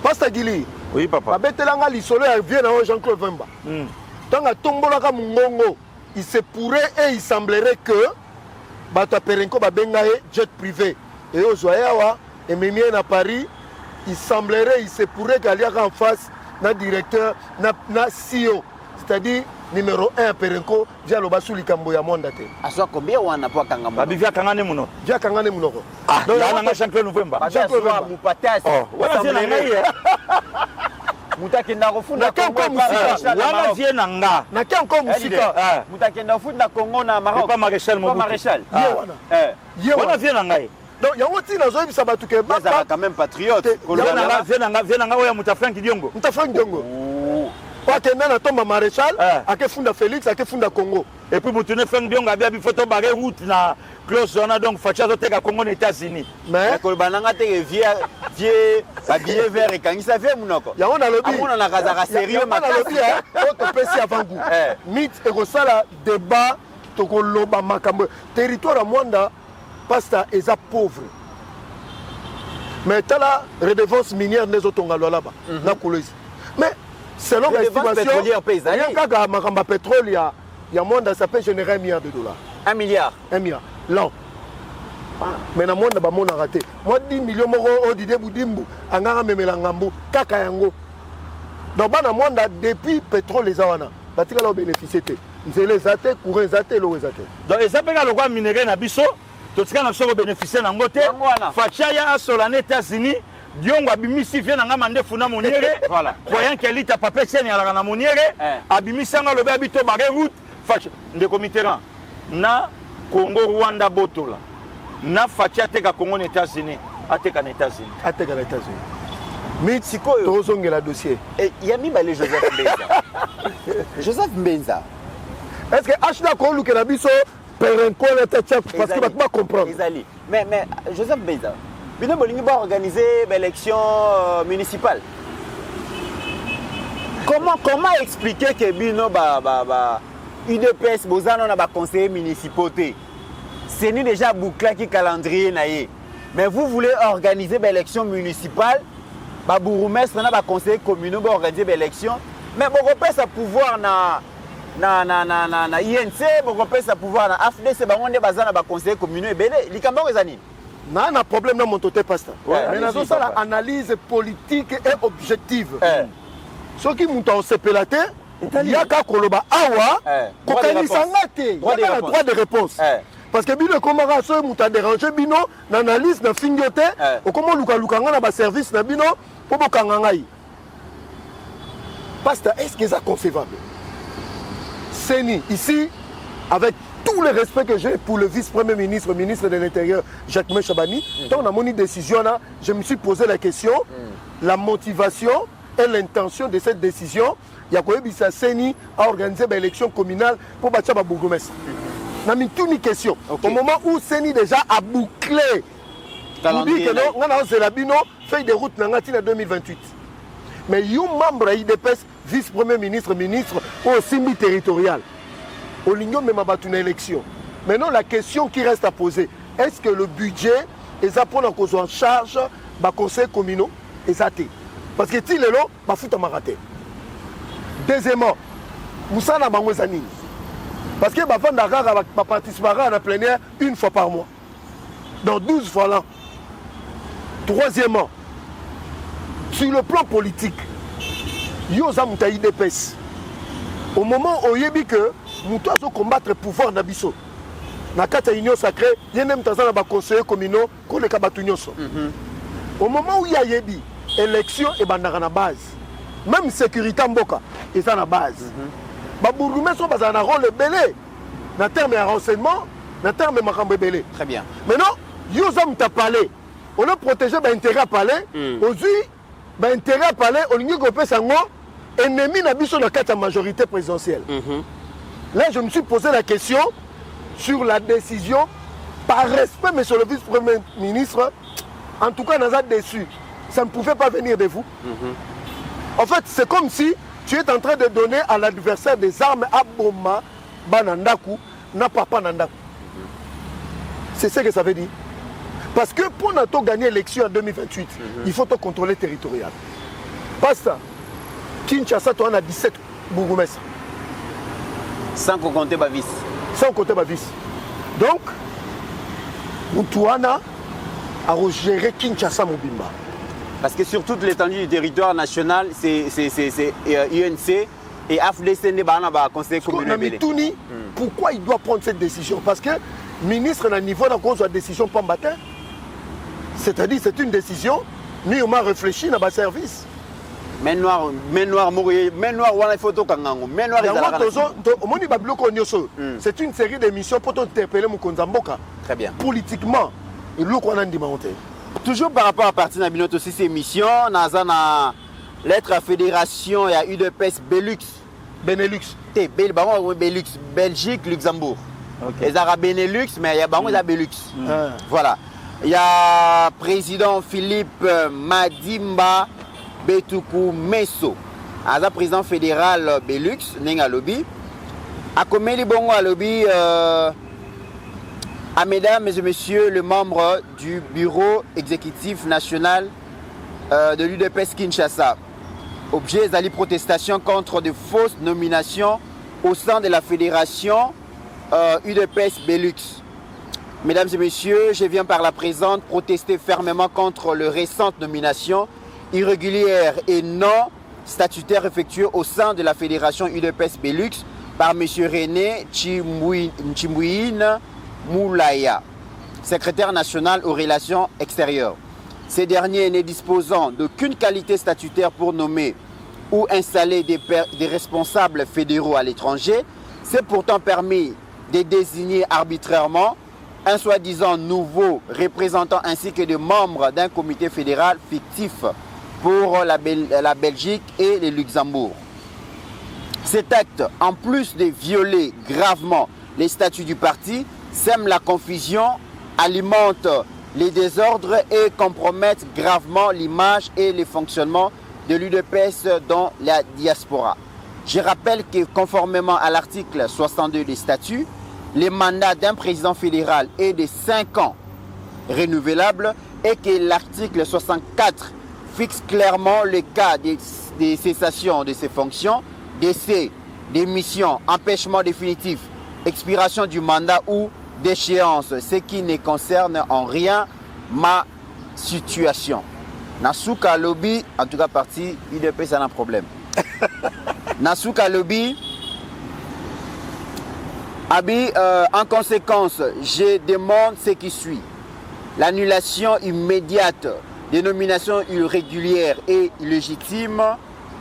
Pastor Gili. Oui papa. Babetelanga lisolo ya vient na Jean-Claude Vemba. Tanga tombolaka mungongo, il se pourrait et il semblerait que Bata Perenco babengaye jet privé et au Zoyawa et Mémien à Paris, il semblerait, il se pourrait qu'il y ait en face na directeur na CEO, c'est-à-dire numéro 1 à Perenco, via le basou likambo ya mwanda te. Aswa combien wana po kanga mono? Babi via kangane mono. Via kangane mono. Ah, là nga Jean-Claude Novemba. Jean-Claude Novemba mupatas. Oh, wana via ngai. Mutakenda kufunda Congo musika. Wana via nanga. Na Congo musika. Mutakenda kufunda Congo na Maroc. Pas Maréchal Mobutu. Pas Maréchal. Wana via nanga. Donc yango tina zo bisa batu ke ba quand même patriote. Via nanga oya Mutafrank Diongo. Mutafrank Diongo. Wakenda na tomba Maréchal, akefunda Félix, akefunda Congo. Et puis Mutune Frank Diongo a bien photo barré route na close on a donc facha zo teka Congo aux États-Unis. Mais ko bananga te vieux habillé vert et kangisa vie munoko. Yango na lobby. Amona na kazaka sérieux makasi. Autre pesi avant goût. Mythe et kosala débat toko loba makambo. Territoire à Mwanda pasta eza pauvre. Mais tala redevance minière des otongalo là-bas na Kolwezi. Mais selon l'estimation, il y a un pétrole, il y a monde, ça peut générer $1 milliard. $1 milliard? $1 milliard. Là. Mais dans le monde, on a raté. Moi, 10 millions d'euros, Didier Boudimbu, Angara Memelangambu, Kakayango. Donc, dans le monde, depuis le pétrole, les Awana, ils ont bénéficié. Ils ont les athées, courants les athées, l'eau les athées. Donc, ils ont le droit minéral à Bisso, tout ce qu'ils ont bénéficié dans le côté. Fachaya, sur les États-Unis. Diongo abimisi vient na ngamande funa moniere voilà croyant qu'elle est pas pèse na la moniere abimisi nga lobe abito bare route fache de comiteran na Congo Rwanda botola na fache teka Congo aux États-Unis ateka na États-Unis Mexico tozongela dossier et yami balé Joseph Mbenza Joseph Mbenza est-ce que achna ko lukela biso perenko na tchap parce que va comprendre mais Joseph Mbenza Bino Bolingi va organiser l'élection municipale. Comment expliquer que Bino UDPS Bozano n'a pas conseiller municipauté? C'est nous déjà bouclé qui calendrier naïe. Mais vous voulez organiser l'élection municipale, Bourgmestre n'a pas conseiller communal pour organiser l'élection. Mais vous repère sa pouvoir na INC, vous repère sa pouvoir na AFD, c'est on est basé na conseiller communal et belé. Likambo ezani. On a un problème dans mon côté, pasteur. Mais nous avons une analyse politique et objective. Ce qui nous a sepelaté, il y a qu'à Koloba Awa, il y a droit de réponse. Parce que Bino Komara, ce qui a dérangé, Bino, l'analyse n'a fini de faire, comment Luka Lukanga n'a service, Bino, pour Bokangangaï. Pasteur, est-ce que c'est concevable? C'est ici, avec tout le respect que j'ai pour le vice-premier ministre, ministre de l'Intérieur, Jacques Chabani, quand on a mon décision là, je me suis posé la question, la motivation et l'intention de cette décision. Il y a quoi Bissa Seni à organiser l'élection communale pour bâtir ma bourgmestre. On a toute une question. Au moment où Seni déjà a bouclé, on dit que non, on a lancé la bino, feuille de route en 2028. Mais il y a un membre IDPS, vice-premier ministre, ministre, au Simbi territorial. Au Lignon, même à une élection. Maintenant, la question qui reste à poser, est-ce que le budget est à prendre en charge le conseil communal et ça? Parce que si le lot, il faut rater. Deuxièmement, Moussa n'a pas de parce que va participer à la plénière une fois par mois. Donc 12 fois l'an. Troisièmement, sur le plan politique, il y a un IDPS. Au moment où il y a que nous devons combattre le pouvoir d'Abisso. Dans la union sacrée, il y a même des conseillers communaux qui ont des au moment où il y a une élection et la base, même sécurité Mboka est à la base. Les bourgmestres sont un rôle belé. Dans terme de renseignement, dans terme de makambe belé. Très bien. Maintenant, ils ont parlé. On a protégé l'intérêt à parler. Aujourd'hui, l'intérêt à parler, on a dit ennemi n'habite dans la majorité présidentielle. Là, je me suis posé la question sur la décision, par respect, monsieur le vice-premier ministre, en tout cas, nous avons déçu. Ça ne pouvait pas venir de vous. En fait, c'est comme si tu es en train de donner à l'adversaire des armes à Boma, Banandaku, n'a pas Nandaku. C'est ce que ça veut dire. Parce que pour nous gagner l'élection en 2028, il faut te contrôler territorial. Pas ça. Kinshasa, tu en as 17 bourgmestres. Sans compter Bavis. Sans compter Bavis. Donc, Moutouana a géré Kinshasa Mobimba. Parce que sur toute l'étendue du territoire national, c'est UNC Et AFDC n'est pas un conseil communautaire. Pourquoi il doit prendre cette décision? Parce que le ministre n'a niveau dans la décision pas matin. C'est-à-dire c'est une décision, nous on a réfléchi dans le service. Main noire, voilà photo kangango. Main noire c'est une série d'émissions pour interpeller Mukonzamboka. Très bien. Politiquement, il faut qu'on a demandé. Toujours par rapport à partir de notre aussi ces émissions, na lettre à fédération il y a eu de PES Belux. Benelux. Belux, Belgique, Luxembourg. Okay. Les Arabes Benelux, mais il y a Belux. Voilà. Il y a président Philippe Madimba Betoukou Messo. Le président fédéral Belux, Nenga Lobby. A Komeli Bongo à Lobby, à mesdames et messieurs, les membres du bureau exécutif national de l'UDPS Kinshasa. Objet d'ali protestation contre de fausses nominations au sein de la fédération UDPS Belux. Mesdames et messieurs, je viens par la présente protester fermement contre les récentes nominations irrégulières et non statutaires effectuées au sein de la fédération UDPS Belux par M. René Chimbouine Moulaya, secrétaire national aux relations extérieures. Ces derniers ne disposant d'aucune qualité statutaire pour nommer ou installer des responsables fédéraux à l'étranger, c'est pourtant permis de désigner arbitrairement un soi-disant nouveau représentant ainsi que des membres d'un comité fédéral fictif pour la Belgique et le Luxembourg. Cet acte, en plus de violer gravement les statuts du parti, sème la confusion, alimente les désordres et compromettent gravement l'image et le fonctionnement de l'UDPS dans la diaspora. Je rappelle que conformément à l'article 62 des statuts, les mandats d'un président fédéral est de 5 ans renouvelable et que l'article 64 fixe clairement le cas des cessations de ses fonctions, décès, démission, empêchement définitif, expiration du mandat ou d'échéance, ce qui ne concerne en rien ma situation. Nasuka Lobby, en tout cas parti, UDP, ça n'a un problème. Nasuka Lobby, en conséquence, je demande ce qui suit. L'annulation immédiate des nominations irrégulières et illégitimes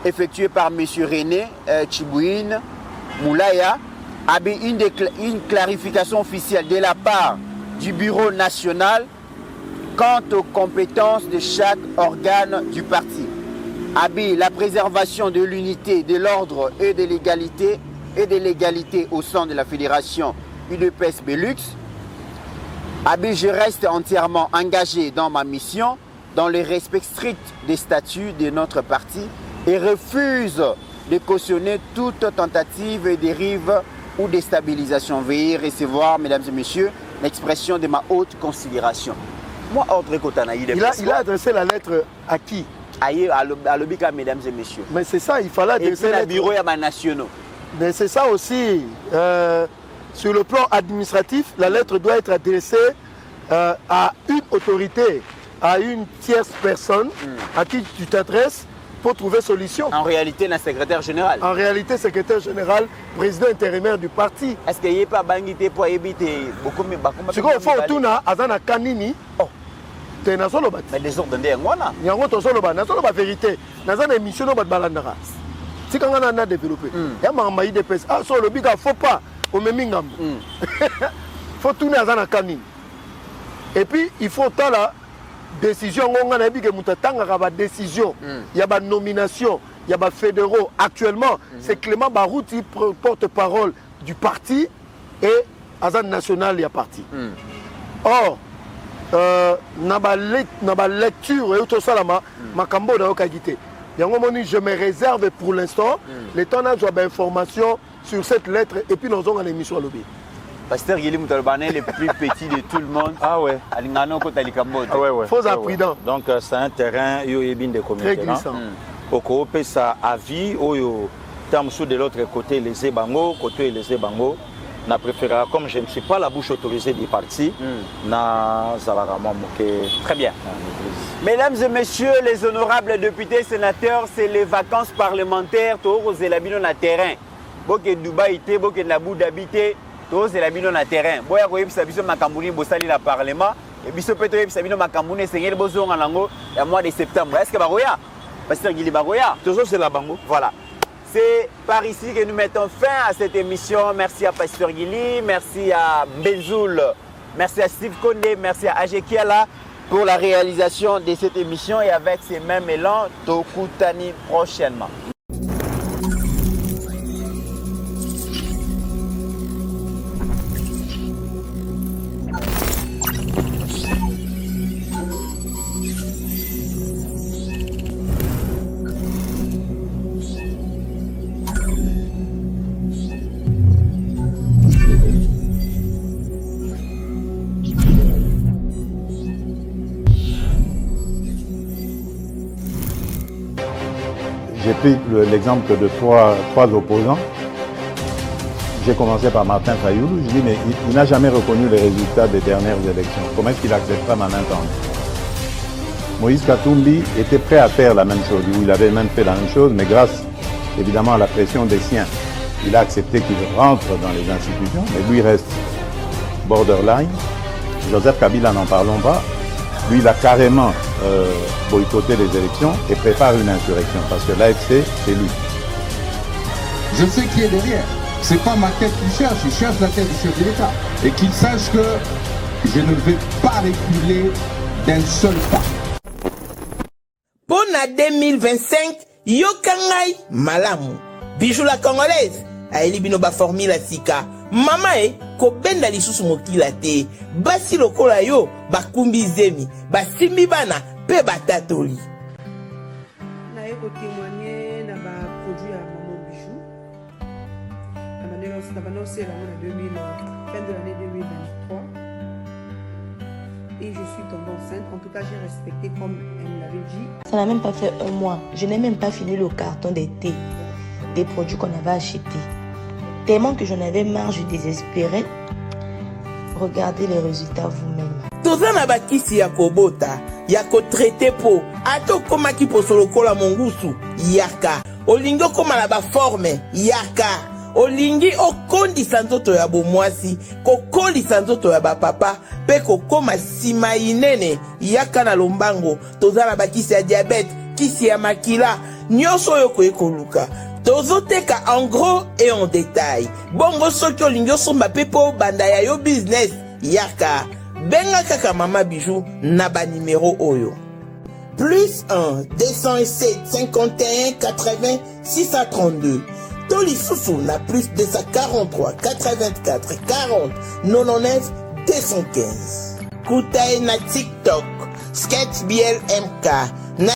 effectuées par M. René Chimbouine Moulaya, une clarification officielle de la part du Bureau national quant aux compétences de chaque organe du parti. La préservation de l'unité, de l'ordre et de l'égalité au sein de la fédération UDPS Belux. Je reste entièrement engagé dans ma mission, dans le respect strict des statuts de notre parti et refuse de cautionner toute tentative de dérive ou déstabilisation. Veuillez recevoir, mesdames et messieurs, l'expression de ma haute considération. Moi, Audrey Kotana, il a adressé la lettre à qui? À l'Obika, mesdames et messieurs. Mais c'est ça, il fallait adresser la lettre. Et puis, le bureau nationaux. Mais c'est ça aussi. Sur le plan administratif, la lettre doit être adressée à une autorité, à une tierce personne à qui tu t'adresses pour trouver solution. En réalité, le secrétaire général. En réalité, secrétaire général, président intérimaire du parti. Est-ce qu'il n'y a pas bangité pour éviter beaucoup de ce qu'il faut tout na azana kanini. Oh. Mais les ordres de ngwana. Il y a une vérité. Dans une émission de balandara. Si quand on a développé, il y a un maï de pèse. Ah, sur le big, il ne faut pas. Au Memingam. Il faut tourner à Zana Kanini. Et puis, il faut tant la décision. On a dit que la décision. Il y a une nomination. Il y a des fédéraux. Actuellement, c'est Clément Barouti, porte-parole du parti. Et Azan National, il y a parti. Or, dans la lecture et tout ça, je me réserve pour l'instant le temps d'avoir information sur cette lettre et puis nous avons une émission à l'objet. Pasteur Guilhem Moutalbane, le plus petit de tout le monde. Ah ouais. Ah ouais. Faux imprudent. Donc c'est un terrain très glissant. Au coopé ça avis, au tam sous de l'autre côté les Ebango, côté les Ebango. na préférera, comme je ne suis pas la bouche autorisée du parti, na Zalarama Moké. Très bien. Mesdames et messieurs, les honorables députés, sénateurs, c'est les vacances parlementaires. Tous les habitants na terrain. Boké Dubaï, boké Abu Dhabi, tous les habitants na terrain. Boya koyeb sabiso makambouni bosali na parlement. Et biso peut être sabiso makambouni sengel bozo ngalango ya mois de septembre. Est-ce que baroya? Pasteur Guili baroya. Toujours c'est la bango. Voilà. C'est par ici que nous mettons fin à cette émission. Merci à Pasteur Guili, merci à Benzoul, merci à Steve Kondé, merci à Ajekiala pour la réalisation de cette émission. Et avec ces mêmes élans, Tokutani prochainement. J'ai pris l'exemple de trois opposants. J'ai commencé par Martin Fayoulou. Je dis, mais il n'a jamais reconnu les résultats des dernières élections. Comment est-ce qu'il acceptera ma main tendue? Moïse Katumbi était prêt à faire la même chose. Il avait même fait la même chose, mais grâce évidemment à la pression des siens, il a accepté qu'il rentre dans les institutions, mais lui reste borderline. Joseph Kabila, n'en parlons pas. Lui, il a carrément boycotté les élections et prépare une insurrection parce que l'AFC, c'est lui. Je sais qui est derrière. C'est pas ma tête qu'il cherche, il cherche la tête du chef de l'État. Et qu'il sache que je ne vais pas reculer d'un seul pas. Pour la 2025, Yokangai Malamu. Bijou la Congolaise. Aeli binoba formula sika. Mama kobenda lisusu mokila te. Basi lokola yo bakumbi zemi. Basimbi bana pe batatoli. Na eko témoigner na ba produit à Maman Bijou. La manière aussi d'abord c'est la fin de l'année 2023. Et je suis tombée enceinte. En tout cas, j'ai respecté comme elle me l'avait dit. Ça n'a même pas fait un mois. Je n'ai même pas fini le carton d'été des produits qu'on avait achetés. Tellement que j'en avais marre, je désespérais. Regardez les résultats vous-même. Tozana bakisi ya kobota, ya kotraite po, ato koma ki posolokola mongusu, yaka. Olingo koma la ba forme, yaka. Olingi okondi sanzoto ya bomwasi, kokoli sanzoto ya ba papa, pe kokoma sima inene, yaka na lombango. Tozana bakisi ya diabète, kisi ya makila, nyoso yoko ekoluka. Tozoteka en gros et en détail. Bongo soki olingi somba pepo banda ya yo business, yaka. Benga kaka Mama Bijou na ba numéro oyo. Plus 1 207 51 80 632. Toli Soussou na plus 243 84 40 99 215. Koutaï na TikTok. Sketch BLMK.